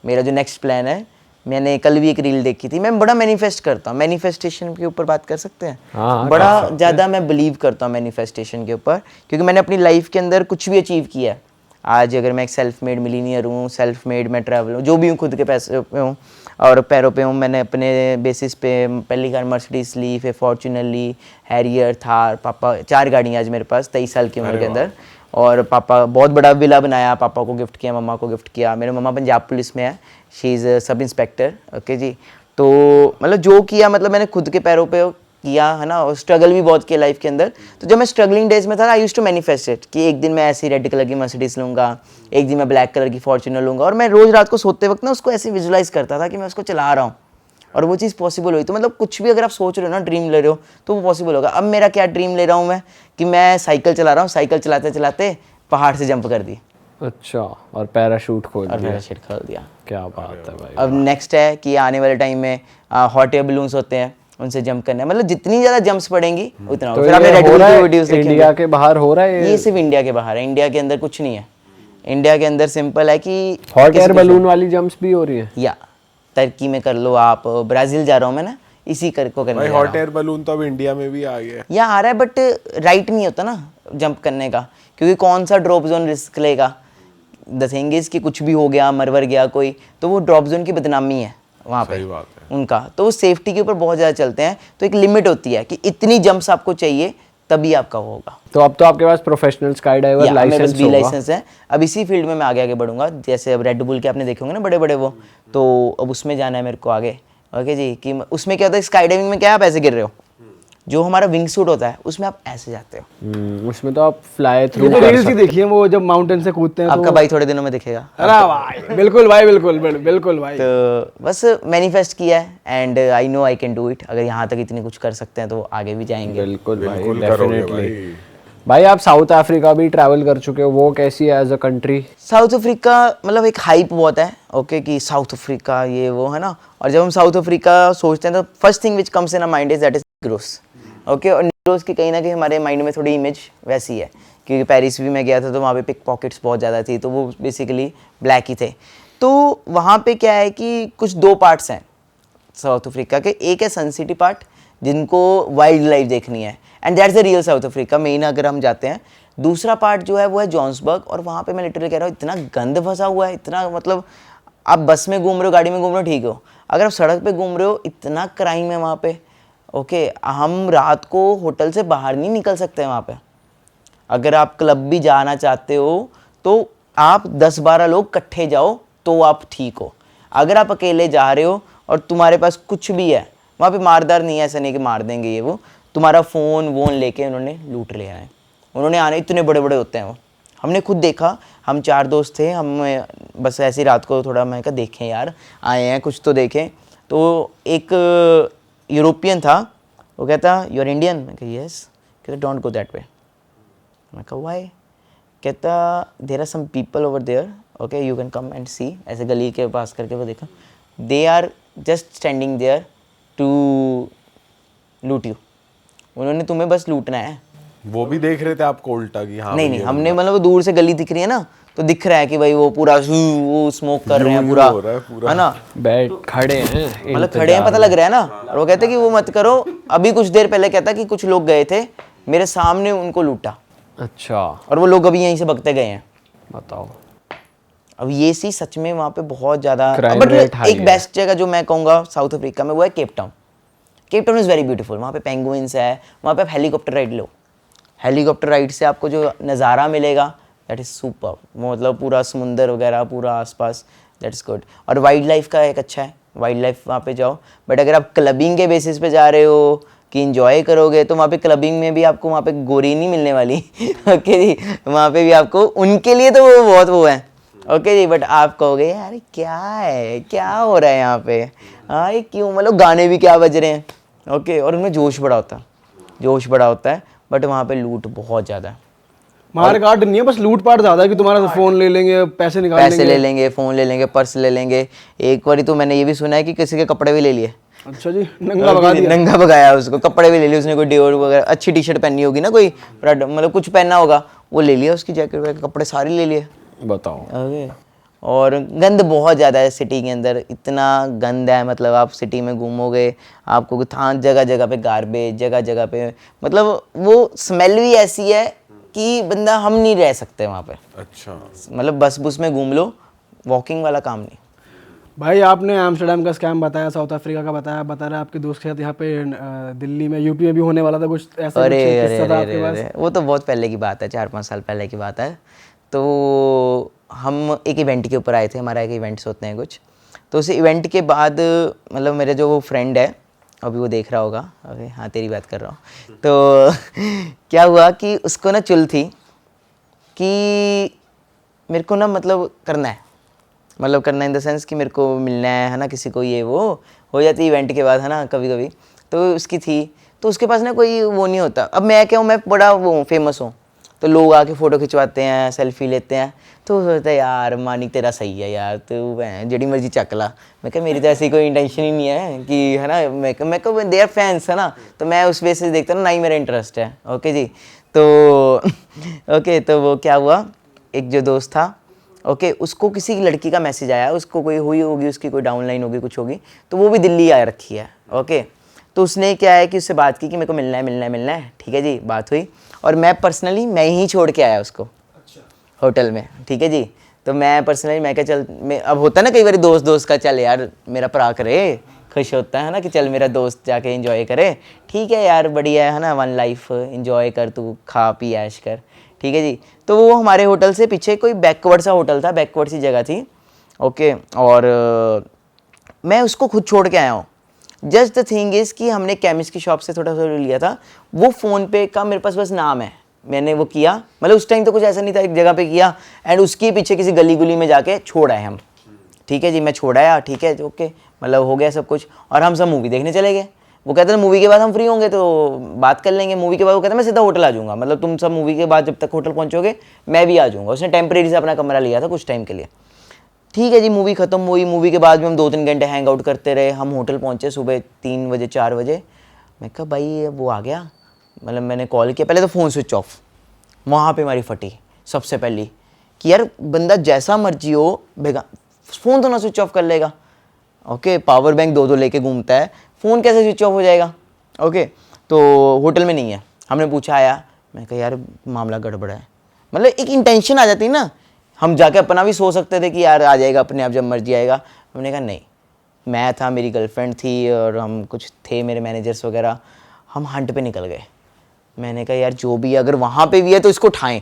मेरा जो नेक्स्ट प्लान है, मैंने कल भी एक रील देखी थी। मैं बड़ा मैनिफेस्ट करता हूँ, मैनिफेस्टेशन के ऊपर बात कर सकते हैं। हाँ, बड़ा ज़्यादा मैं बिलीव करता हूँ मैनिफेस्टेशन के ऊपर, क्योंकि मैंने अपनी लाइफ के अंदर कुछ भी अचीव किया है। आज अगर मैं एक सेल्फ मेड मिलीनियर हूँ, सेल्फ मेड मैं ट्रैवल हूँ, जो भी हूँ, खुद के पैसे पे हूँ और पैरों पे हूँ। मैंने अपने बेसिस पे पहली कार मर्सिडीज ली, फिर फॉर्च्यूनर ली, हैरियर, थार, पापा 4 गाड़ियाँ आज मेरे पास 23 साल की उम्र के अंदर। और पापा बहुत बड़ा विला बनाया, पापा को गिफ्ट किया, मम्मा को गिफ्ट किया। मेरे मम्मा पंजाब पुलिस में है, she is sub inspector. Okay जी, तो मतलब जो किया, मतलब मैंने खुद के पैरों पे किया है ना, और स्ट्रगल भी बहुत किया लाइफ के अंदर। तो जब मैं स्ट्रगलिंग डेज में था, I used to manifest it कि एक दिन मैं ऐसी रेड कलर की मर्सिडीज लूँगा, एक दिन मैं ब्लैक कलर की फॉर्च्यूनर लूँगा। और मैं रोज़ रात को सोते वक्त ना उसको ऐसे विजुलाइज करता था कि मैं उसको चला रहा हूँ और वो चीज़ पॉसिबल हुई। तो मतलब कुछ भी अगर आप सोच रहे हो ना, ड्रीम ले रहे हो, तो वो पॉसिबल होगा। अब मेरा क्या ड्रीम ले रहा हूँ मैं कि मैं साइकिल चला रहा हूँ, साइकिल चलाते चलाते पहाड़ से जंप कर दी। अच्छा, और पैराशूट खोल और दिया। पैराशूट खोल दिया। क्या बात है भाई। अब नेक्स्ट है कि आने वाले टाइम में हॉट एयर बलून्स होते हैं, उनसे जंप करना है। मतलब जितनी ज़्यादा जंप्स पड़ेंगी उतना तो फिर आपने ये रेड हो बुल रहा की है वीडियोस देखेंगे। इंडिया के बाहर हो रहा है ये सिर्फ इंडिया के बाहर है, इंडिया के अंदर कुछ नहीं है। इंडिया के अंदर सिंपल है कि हॉट एयर बलून वाली जंप्स भी हो रही है? या टर्की में कर लो आप, ब्राज़ील जा रहा हूँ मैं ना, इसी कर को करने भाई जा रहा हॉट हूँ। एयर बलून तो अब इंडिया में भी आ गया है। यहाँ आ रहा है बट राइट नहीं होता ना जंप करने का, क्योंकि कौन सा ड्रॉप जोन रिस्क लेगा। द थिंग इज कि कुछ भी हो गया, मरवर गया कोई, तो वो ड्रॉप जोन की बदनामी है वहाँ पे सही बात है। उनका। तो वो सेफ्टी के ऊपर बहुत ज़्यादा चलते हैं। तो एक लिमिट होती है कि इतनी जंप्स आपको चाहिए तभी आपका वो होगा। तो अब तो आपके पास प्रोफेशनल स्काई डाइवर या मेरे पास लाइसेंस बी होगा। लाइसेंस है। अब इसी फील्ड में मैं आगे आगे बढ़ूंगा। जैसे अब रेड बुल के आपने देखे होंगे ना बड़े बड़े वो, तो अब उसमें जाना है मेरे को आगे। ओके जी, कि उसमें क्या होता है, स्काई डाइविंग में क्या आप ऐसे गिर रहे हो, जो हमारा विंग सूट होता है उसमें आप ऐसे जाते हो। उसमें तो आप फ्लाई थ्रू ये तो कर रील्स ही सकते देखी है वो, जब माउंटेन से कूदते हैं आपका भाई थोड़े दिनों में दिखेगा। अरे भाई बिल्कुल भाई, बिल्कुल भाई। तो बस मैनिफेस्ट किया है and I know I can do it. अगर यहाँ तक इतनी कुछ कर सकते हैं तो आगे भी जाएंगे। बिल्कुल भाई, बिल्कुल करोगे डेफिनेटली। भाई। भाई आप साउथ अफ्रीका भी ट्रैवल कर चुके हो, वो कैसी है as a country? South Africa मतलब एक हाइप बहुत है, ओके, कि साउथ अफ्रीका ये वो है ना। और जब हम साउथ अफ्रीका सोचते हैं तो first thing which comes in our mind is that is negroes. Okay, और निग्रोस की कहीं ना कहीं हमारे माइंड में थोड़ी इमेज वैसी है, क्योंकि पेरिस भी मैं गया था तो वहाँ पे पिक पॉकेट्स बहुत ज़्यादा थी, तो वो बेसिकली ब्लैक ही थे। तो वहाँ पे क्या है कि कुछ दो पार्ट्स हैं साउथ अफ्रीका के। एक है सन सिटी पार्ट, जिनको वाइल्ड लाइफ देखनी है, and that's the real south Africa main अगर हम जाते हैं। दूसरा पार्ट जो है वो है जोहान्सबर्ग, और वहाँ पे मैं लिटरली कह रहा हूँ इतना गंद फंसा हुआ है, इतना मतलब आप बस में घूम रहे हो, गाड़ी में घूम रहे हो, ठीक हो, अगर आप सड़क पे घूम रहे हो इतना क्राइम है वहाँ पे। ओके, हम रात को होटल से बाहर नहीं निकल सकते वहाँ पे। अगर आप क्लब भी जाना चाहते हो तो आप 10-12 लोग इकट्ठे जाओ तो आप ठीक हो। अगर आप अकेले जा रहे हो और तुम्हारे पास कुछ भी है, वहाँ पे मारदार नहीं है, ऐसा नहीं कि मार देंगे ये वो, तुम्हारा फ़ोन वोन लेके उन्होंने लूट लिया है। उन्होंने आने इतने बड़े बड़े होते हैं वो, हमने खुद देखा। हम 4 दोस्त थे, हम बस ऐसी रात को थोड़ा मैं कहा देखें यार, आए हैं कुछ तो देखें। तो एक यूरोपियन था, वो कहता यू आर इंडियन, मैं कहा यस, कहता डोंट गो दैट वे। मैं कहा वाई, कहता there are some people over there, okay you can come and see. ऐसे गली के पास करके वो देखा, they are just standing there to loot you. उन्होंने तुम्हें बस लूटना है। वो भी देख रहे थे आपको उल्टा कि हाँ नहीं भाई नहीं, ये हमने मतलब वो दूर से गली दिख रही है ना, तो दिख रहा है कि भाई वो पूरा वो स्मोक कर रहे हैं यूं पूरा, हो रहा है पूरा। है ना, बैठ खड़े हैं मतलब खड़े हैं, पता लग रहा है ना। और वो कहते कि वो मत करो। अभी कुछ देर पहले कहता कि कुछ लोग गए थे मेरे सामने, उनको लूटा, अच्छा, और वो लोग अभी यहीं से भगते गए हैं। बताओ। अब ये सी सच में वहाँ पे बहुत ज़्यादा, Crime बट rate high एक है। बेस्ट जगह जो मैं कहूँगा साउथ अफ्रीका में वो है Cape Town. Cape Town is very beautiful. वहाँ पे पेंगुइन्स है, वहाँ पे आप हेलीकॉप्टर राइड लो, हेलीकॉप्टर राइड से आपको जो नज़ारा मिलेगा दैट इज़ सुपर। मतलब पूरा समुंदर वगैरह पूरा आसपास, दैट इज़ गुड। और वाइल्ड लाइफ का एक अच्छा है, वाइल्ड लाइफ वहाँ पे जाओ। बट अगर आप क्लबिंग के बेसिस पे जा रहे हो कि इंजॉय करोगे, तो वहाँ पे क्लबिंग में भी आपको वहाँ पे गोरी नहीं मिलने वाली। ओके जी, वहाँ पे भी आपको उनके लिए तो वो बहुत वो है, ओके जी। बट आप कहोगे यार क्या है, क्या हो रहा है यहाँ पे, हाँ ये क्यों, मतलब गाने भी क्या बज रहे हैं, ओके। और उनमें जोश बड़ा होता है, जोश बड़ा होता है, बट वहाँ पे लूट बहुत ज़्यादा है। मार काट नहीं है, बस लूटपाट ज्यादा है कि तुम्हारा फोन ले लेंगे, पैसे निकाल पैसे लेंगे। ले लेंगे, फ़ोन ले लेंगे, पर्स ले लेंगे। एक बारी तो मैंने ये भी सुना है कि किसी के कपड़े भी ले लिए। अच्छा जी, नंगा भगा दिया। नंगा भगाया उसको, कपड़े भी ले लिए उसने, कोई डिओर वगैरह, अच्छी टी शर्ट पहनी होगी ना कोई, मतलब कुछ पहना होगा, वो ले लिया, उसकी जैकेट वगैरह कपड़े सारे ले लिए। बताओ। ओके। और गंद बहुत ज़्यादा है सिटी के अंदर, इतना गंद है, मतलब आप सिटी में घूमोगे आपको था जगह जगह पे गार्बेज, जगह जगह पे, मतलब वो स्मेल भी ऐसी है कि बंदा, हम नहीं रह सकते वहाँ पे। अच्छा, मतलब बस बुस में घूम लो, वॉकिंग वाला काम नहीं। भाई आपने एम्स्टर्डम का स्कैम बताया, साउथ अफ्रीका का बताया, बता रहे आपके दोस्त के साथ यहाँ पे दिल्ली में, यूपी में भी होने वाला था कुछ ऐसा, अरे कुछ अरे किस्सा अरे था आपके अरे पास? अरे, वो तो बहुत पहले की बात है, 4-5 साल पहले की बात है। तो हम एक इवेंट के ऊपर आए थे, हमारा एक इवेंट्स होते हैं कुछ, तो उस इवेंट के बाद मतलब मेरे जो वो फ्रेंड है, अभी वो देख रहा होगा, अरे हाँ तेरी बात कर रहा हूँ, तो क्या हुआ कि उसको ना चुल थी कि मेरे को ना मतलब करना है, मतलब करना इन द सेंस कि मेरे को मिलना है ना किसी को, ये वो हो जाती है इवेंट के बाद, है ना, कभी कभी। तो उसकी थी, तो उसके पास ना कोई वो नहीं होता। अब मैं क्या हूँ, मैं बड़ा वो फेमस हूँ, तो लोग आके फ़ोटो खिंचवाते हैं, सेल्फी लेते हैं, तो सोचता है यार मानी तेरा सही है यार, तू जड़ी मर्जी चक ला। मैं कहा मेरी तो ऐसी कोई इंटेंशन ही नहीं है कि है ना, मैं कहा देयर फैंस है ना, तो मैं उस बेस से देखता हूँ ना ही मेरा इंटरेस्ट है। ओके जी, तो ओके, तो वो क्या हुआ, एक जो दोस्त था, ओके, उसको किसी लड़की का मैसेज आया, उसको कोई हुई होगी, उसकी कोई डाउनलाइन होगी, कुछ होगी, तो वो भी दिल्ली आ रखी है। ओके, तो उसने क्या है कि उससे बात की कि मेरे को मिलना है, ठीक है जी, बात हुई, और मैं पर्सनली मैं ही छोड़ के आया उसको होटल में, ठीक है जी। तो मैं पर्सनली मैं क्या चल, मैं अब होता है ना कई बार दोस्त का, चल यार मेरा भरा करे, खुश होता है ना कि चल मेरा दोस्त जाके एंजॉय करे, ठीक है यार बढ़िया है ना, वन लाइफ एंजॉय कर, तू खा पी ऐश कर, ठीक है जी। तो वो हमारे होटल से पीछे कोई बैकवर्ड सा होटल था, बैकवर्ड सी जगह थी। ओके, और मैं उसको खुद छोड़ के आया हूँ। जस्ट द थिंग इज़ कि हमने केमिस्ट की शॉप से थोड़ा सा लिया था, वो फ़ोन पे का मेरे पास बस नाम है, मैंने वो किया, मतलब उस टाइम तो कुछ ऐसा नहीं था, एक जगह पे किया एंड उसके पीछे किसी गली गुली में जाके छोड़ आए हम, ठीक है जी। मैं छोड़ आया, ठीक है ओके, मतलब हो गया सब कुछ, और हम सब मूवी देखने चले गए। वो कहते हैं मूवी के बाद हम फ्री होंगे तो बात कर लेंगे, मूवी के बाद वो कहते हैं मैं सीधा होटल आ जाऊँगा, मतलब तुम सब मूवी के बाद जब तक होटल पहुँचोगे मैं भी आ जाऊँगा। उसने टेम्परेरी से अपना कमरा लिया था कुछ टाइम के लिए, ठीक है जी। मूवी ख़त्म हुई, मूवी के बाद भी हम 2-3 घंटे हैंग आउट करते रहे। हम होटल पहुँचे सुबह 3 बजे 4 बजे। मैं कहा भाई वो आ गया, मतलब मैंने कॉल किया, पहले तो फ़ोन स्विच ऑफ, वहाँ पे हमारी फटी सबसे पहली कि यार बंदा जैसा मर्जी हो बेगा फ़ोन तो ना स्विच ऑफ कर लेगा। ओके, पावर बैंक 2-2 लेके घूमता है, फ़ोन कैसे स्विच ऑफ हो जाएगा। ओके, तो होटल में नहीं है, हमने पूछा आया, मैं कहा यार मामला गड़बड़ है, मतलब एक इंटेंशन आ जाती है ना, हम जाके अपना भी सोच सकते थे कि यार आ जाएगा अपने आप जब मर्जी आएगा। हमने कहा नहीं, मैं था, मेरी गर्लफ्रेंड थी और हम कुछ थे मेरे मैनेजर्स वगैरह, हम हंट पे निकल गए। मैंने कहा यार जो भी अगर वहाँ पे भी है तो इसको उठाएं,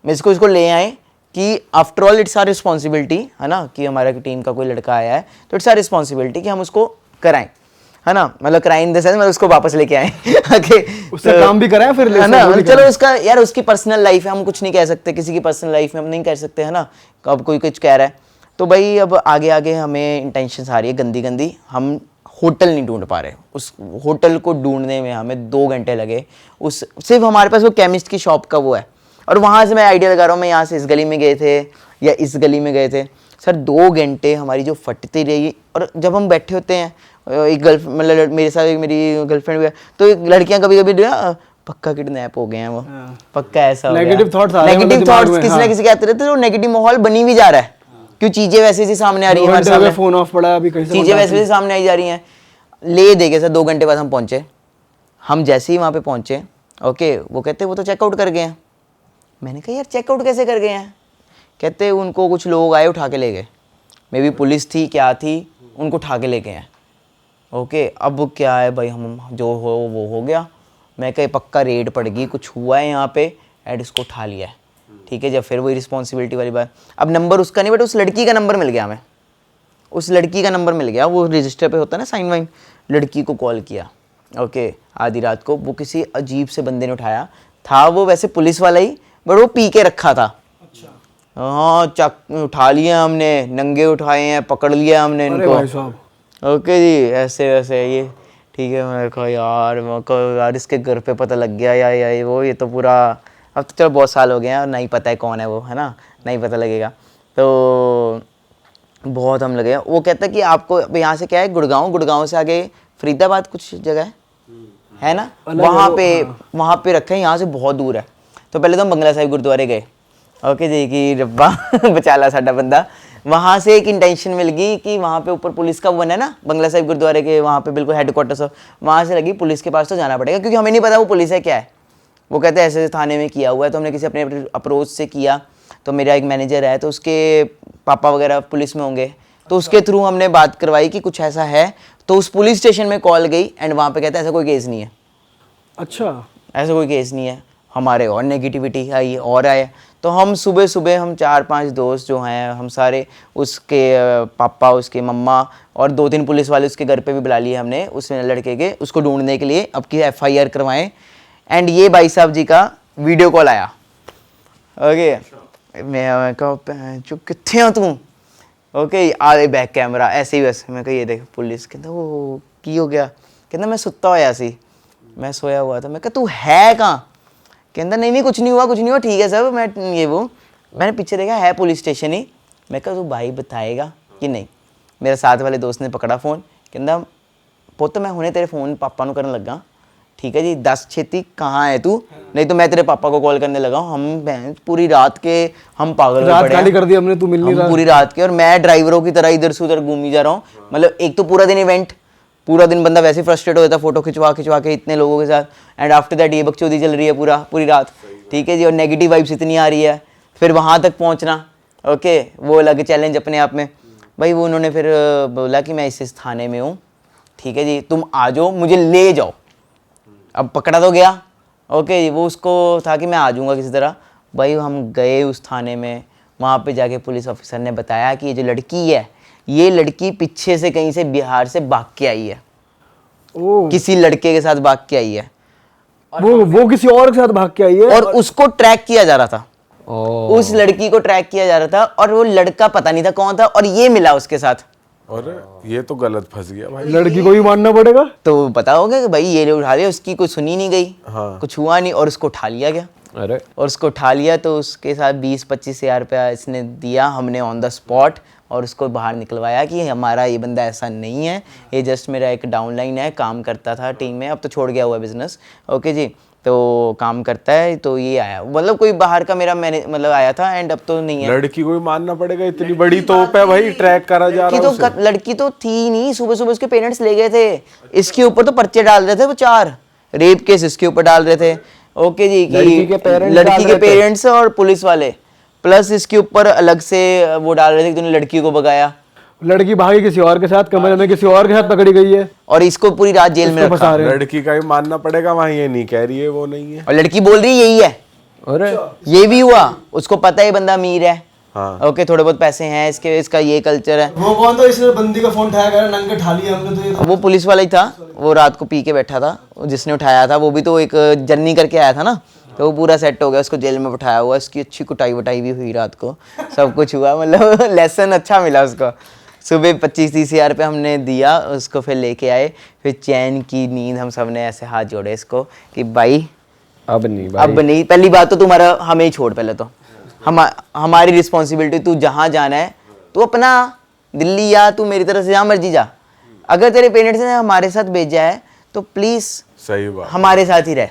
मैं इसको ले आए कि after all it's our responsibility, है ना, कि हमारा टीम का कोई लड़का आया है तो इट्स आर रिस्पॉन्सिबिलिटी कि हम उसको कराएं, है ना, मतलब कराएं इन द सेंस मतलब उसको वापस लेके आए। ओके, उससे काम भी कराएं फिर है ना, चलो उसका यार उसकी पर्सनल लाइफ है, हम कुछ नहीं कह सकते, किसी की पर्सनल लाइफ में हम नहीं कह सकते, है ना, अब कोई कुछ कह रहा है तो भाई अब आगे आगे हमें इंटेंशन आ रही है गंदी गंदी, हम होटल नहीं ढूंढ पा रहे, उस होटल को ढूंढने में हमें 2 घंटे लगे। उस सिर्फ हमारे पास वो केमिस्ट की शॉप का वो है, और वहाँ से मैं आइडिया लगा रहा हूँ, मैं यहाँ से इस गली में गए थे या इस गली में गए थे सर, 2 घंटे हमारी जो फटती रही। और जब हम बैठे होते हैं, एक मतलब मेरे साथ एक मेरी गर्लफ्रेंड भी है, तो एक लड़कियां कभी कभी पक्का किडनैप हो गए हैं, वो पक्का ऐसा हो गया, नेगेटिव थॉट्स आ रहे हैं नेगेटिव मतलब दिमाग थॉट्स में, किसी ना हाँ। किसी के आते रहते हैं, तो नेगेटिव माहौल बनी भी जा रहा है, क्यों चीजें वैसे ही सामने आ रही है हमारे सामने, फोन ऑफ पड़ा, अभी कहीं से चीजें वैसे ही सामने आई जा रही हैं। ले देखे सर 2 घंटे बाद हम पहुंचे, हम जैसे ही वहाँ पे पहुंचे, ओके, वो कहते वो तो चेकआउट कर गए हैं। मैंने कहा यार चेकआउट कैसे कर गए हैं, कहते उनको कुछ लोग आए उठा के ले गए, मे बी पुलिस थी क्या थी, उनको उठा के ले गए हैं। ओके, अब क्या है भाई, हम जो हो वो हो गया। मैं कहा पक्का रेड पड़ गई, कुछ हुआ है यहाँ पे एंड इसको उठा लिया है, ठीक है। जब फिर वही रिस्पॉन्सिबिलिटी वाली बात, अब नंबर उसका नहीं बट उस लड़की का नंबर मिल गया हमें, उस लड़की का नंबर मिल गया, वो रजिस्टर पे होता है ना साइन वाइन, लड़की को कॉल किया। ओके, आधी रात को, वो किसी अजीब से बंदे ने उठाया, था वो वैसे पुलिस वाला ही बट वो पी के रखा था। हाँ, चक उठा लिया हमने, नंगे उठाए हैं, पकड़ लिया हमने अरे इनको। भाई साहब, ओके जी, ऐसे वैसे ये ठीक है। मैंने कहा यार, मैं कहा यार इसके घर पे पता लग गया या ये तो पूरा, अब तो चलो बहुत साल हो गए हैं और नहीं पता है कौन है वो, है ना, नहीं पता लगेगा, तो बहुत हम लगे। वो कहता है कि आपको अब यहाँ से क्या है, गुड़गांव से आगे फरीदाबाद कुछ जगह है ना, वहाँ पे रखा है, यहाँ से बहुत दूर है। तो पहले तो हम बंगला साहिब गुरुद्वारे गए, ओके जी, कि रब्बा बचाला साडा बंदा। वहाँ से एक इंटेंशन मिल गई कि वहाँ पे ऊपर पुलिस का वन है ना, बंगला साहिब गुरुद्वारे के वहाँ पे बिल्कुल हेडक्वार्टर्स, वहाँ से लगी पुलिस के पास तो जाना पड़ेगा, क्योंकि हमें नहीं पता वो पुलिस है क्या है। वो कहते हैं ऐसे थाने में किया हुआ है, तो हमने किसी अपने अप्रोच से किया, तो मेरा एक मैनेजर है तो उसके पापा वगैरह पुलिस में होंगे, तो उसके थ्रू हमने बात करवाई कि कुछ ऐसा है, तो उस पुलिस स्टेशन में कॉल गई एंड वहाँ पे कहते हैं ऐसा कोई केस नहीं है। अच्छा, ऐसा कोई केस नहीं है। हमारे और नेगेटिविटी आई और आए, तो हम सुबह हम 4-5 दोस्त जो हैं, हम सारे उसके पापा, उसके मम्मा और 2-3 पुलिस वाले उसके घर पे भी बुला लिए हमने, उस लड़के के, उसको ढूंढने के लिए, अब की FIR करवाएं। एंड ये भाई साहब जी का वीडियो कॉल आया। ओके, मैं कहा चुप कितने हो तुम, ओके, आगे बैक कैमरा ऐसे ही वैसे। मैं कहा ये देख पुलिस, कहता वो की हो गया, कहता मैं सुता होया सी, मैं सोया हुआ था। मैं कहा तू है कहाँ, कहता नहीं कुछ नहीं हुआ ठीक है सब, मैं ये वो मैंने पीछे देखा है पुलिस स्टेशन ही। मैं कहा तू भाई बताएगा कि नहीं। मेरे साथ वाले दोस्त ने पकड़ा फ़ोन, कहता पुੱਤ मैं हुणे तेरे फ़ोन पापा ਨੂੰ ਕਰਨ ਲੱਗਾ, ठीक है जी 10 छेती कहाँ है तू, नहीं तो मैं तेरे पापा को कॉल करने लगा हूँ। हम पूरी रात के हम पागल रात पड़े खाली कर दी हमने, तू मिल नहीं हम रहा। पूरी रात के, और मैं ड्राइवरों की तरह इधर से उधर घूमी जा रहा हूँ। मतलब एक तो पूरा दिन इवेंट, पूरा दिन बंदा वैसे फ्रस्ट्रेट हो जाता, फोटो खिंचवा के इतने लोगों के साथ, एंड आफ्टर दैट ये बकचोदी चल रही है पूरी रात, ठीक है जी, और नेगेटिव वाइब्स इतनी आ रही है। फिर वहाँ तक पहुँचना, ओके, वो अलग चैलेंज अपने आप में। भाई वो उन्होंने फिर बोला कि मैं इस थाने में हूँ, ठीक है जी, तुम आ जाओ मुझे ले जाओ। अब पकड़ा तो गया, ओके, वो उसको था कि मैं आ जाऊँगा किसी तरह। भाई हम गए उस थाने में, वहाँ पे जाके पुलिस ऑफिसर ने बताया कि ये जो लड़की है, ये लड़की पीछे से कहीं से बिहार से भाग के आई है, ओ, किसी लड़के के साथ भाग के आई है, वो किसी और के साथ भाग के आई है। और उसको ट्रैक किया जा रहा था। ओ, उस लड़की को ट्रैक किया जा रहा था, और वो लड़का पता नहीं था कौन था, और ये मिला उसके साथ। और ये तो गलत फंस गया भाई। लड़की को भी मानना पड़ेगा। तो पता होगा कि भाई ये उठा लिया, उसकी कोई सुनी नहीं गई, हाँ। कुछ हुआ नहीं, और उसको उठा लिया गया। अरे और उसको उठा लिया तो उसके साथ 20-25 हज़ार रुपया इसने दिया, हमने ऑन द स्पॉट, और उसको बाहर निकलवाया कि हमारा ये बंदा ऐसा नहीं है, ये जस्ट मेरा एक डाउनलाइन है, काम करता था टीम में, अब तो छोड़ गया हुआ है बिजनेस, ओके जी, तो काम करता है। तो ये आया, मतलब कोई बाहर का मेरा मैंने मतलब आया था, एंड अब तो नहीं है। लड़की को भी मानना पड़ेगा, इतनी बड़ी तोप है भाई, ट्रैक करा जा रहा है उसे। लड़की तो थी ही नहीं, सुबह सुबह उसके पेरेंट्स ले गए थे, इसके ऊपर तो पर्चे डाल रहे थे वो 4 रेप केस इसके ऊपर डाल रहे थे, ओके जी, लड़की के पेरेंट्स डाल लड़की के रहे थे। पेरेंट्स और पुलिस वाले, प्लस इसके ऊपर अलग से वो डाल रहे थे कि तूने लड़की को भगाया, लड़की भागी किसी और के साथ, कमरे में किसी और के साथ पकड़ी गई है, और इसको पूरी रात जेल में इसको रखा। फंसा रहे हैं। लड़की का भी मानना पड़ेगा, वहाँ ये नहीं कह रही है वो नहीं है। और लड़की बोल रही है यही है, अरे ये भी हुआ, उसको पता है ये बंदा अमीर है, हाँ। ओके, थोड़े बहुत पैसे हैं इसके, इसका ये कल्चर है। वो कौन था इसने बंदी का फोन उठाया गया, नंगे ठा लिया हमने तो ये। वो पुलिस वाला ही था, वो रात को पी के बैठा था, जिसने उठाया था वो भी तो एक जर्नी करके आया था ना, तो वो पूरा सेट हो गया, उसको जेल में बैठाया हुआ, इसकी अच्छी कुटाई वटाई भी हुई रात को, सब कुछ हुआ, मतलब लेसन अच्छा मिला उसको। सुबह 25-30 हज़ार रुपये हमने दिया उसको, फिर लेके आए, फिर चैन की नींद, हम सब ने ऐसे हाथ जोड़े इसको कि भाई अब नहीं भाई, अब नहीं, पहली बात तो तुम्हारा हमें ही छोड़, पहले तो हमारी रिस्पॉन्सिबिलिटी, तू जहाँ जाना है तू अपना दिल्ली या तू मेरी तरफ से जहाँ मर्जी जा, अगर तेरे पेरेंट्स ने हमारे साथ भेजा है तो प्लीज़ सही बात। हमारे साथ ही रह।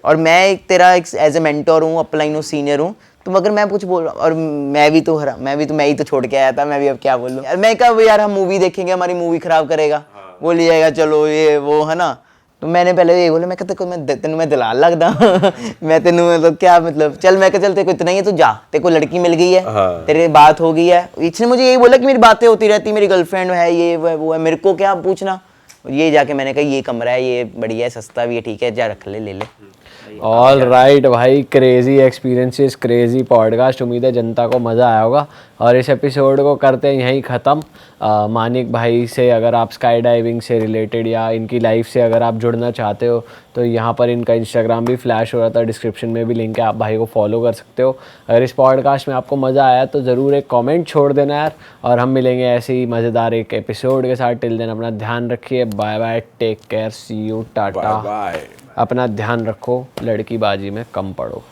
और मैं एक तेरा एक एज ए मेंटोर हूँ, अपलाइन हूँ, सीनियर हूँ, तो अगर मैं कुछ बोल, और मैं ही तो छोड़ के आया था, मैं भी अब क्या बोलूँ यार। मैं कहा यार हम मूवी देखेंगे, हमारी मूवी खराब करेगा, वो ले जाएगा, चलो ये वो है ना। तो मैंने पहले ये बोला, मैं कहता तेन मैं दलाल लगदा मैं तेन मतलब क्या मतलब, चल मैं चल तेरे को इतना ही है, तू जा, तेरे को लड़की मिल गई है, हाँ। तेरे बात हो गई है। इसने मुझे यही बोला कि मेरी बातें होती रहती, मेरी गर्लफ्रेंड है, ये वो है, मेरे को क्या पूछना। ये जाके मैंने कहा ये कमरा है, ये बढ़िया है, सस्ता भी है, ठीक है, जा रख ले ले। ऑल राइट भाई, क्रेजी एक्सपीरियंसेस, क्रेजी पॉडकास्ट। उम्मीद है जनता को मज़ा आया होगा, और इस एपिसोड को करते हैं यहीं ख़त्म। मानिक भाई से अगर आप स्काई डाइविंग से रिलेटेड या इनकी लाइफ से अगर आप जुड़ना चाहते हो तो यहाँ पर इनका इंस्टाग्राम भी फ्लैश हो रहा था, डिस्क्रिप्शन में भी लिंक है, आप भाई को फॉलो कर सकते हो। अगर इस पॉडकास्ट में आपको मज़ा आया तो ज़रूर एक कमेंट छोड़ देना यार, और हम मिलेंगे ऐसे ही मज़ेदार एक एपिसोड के साथ। टिल देन अपना ध्यान रखिए, bye bye, take care, see you, tata. Bye. अपना ध्यान रखो, लड़की बाजी में कम पड़ो।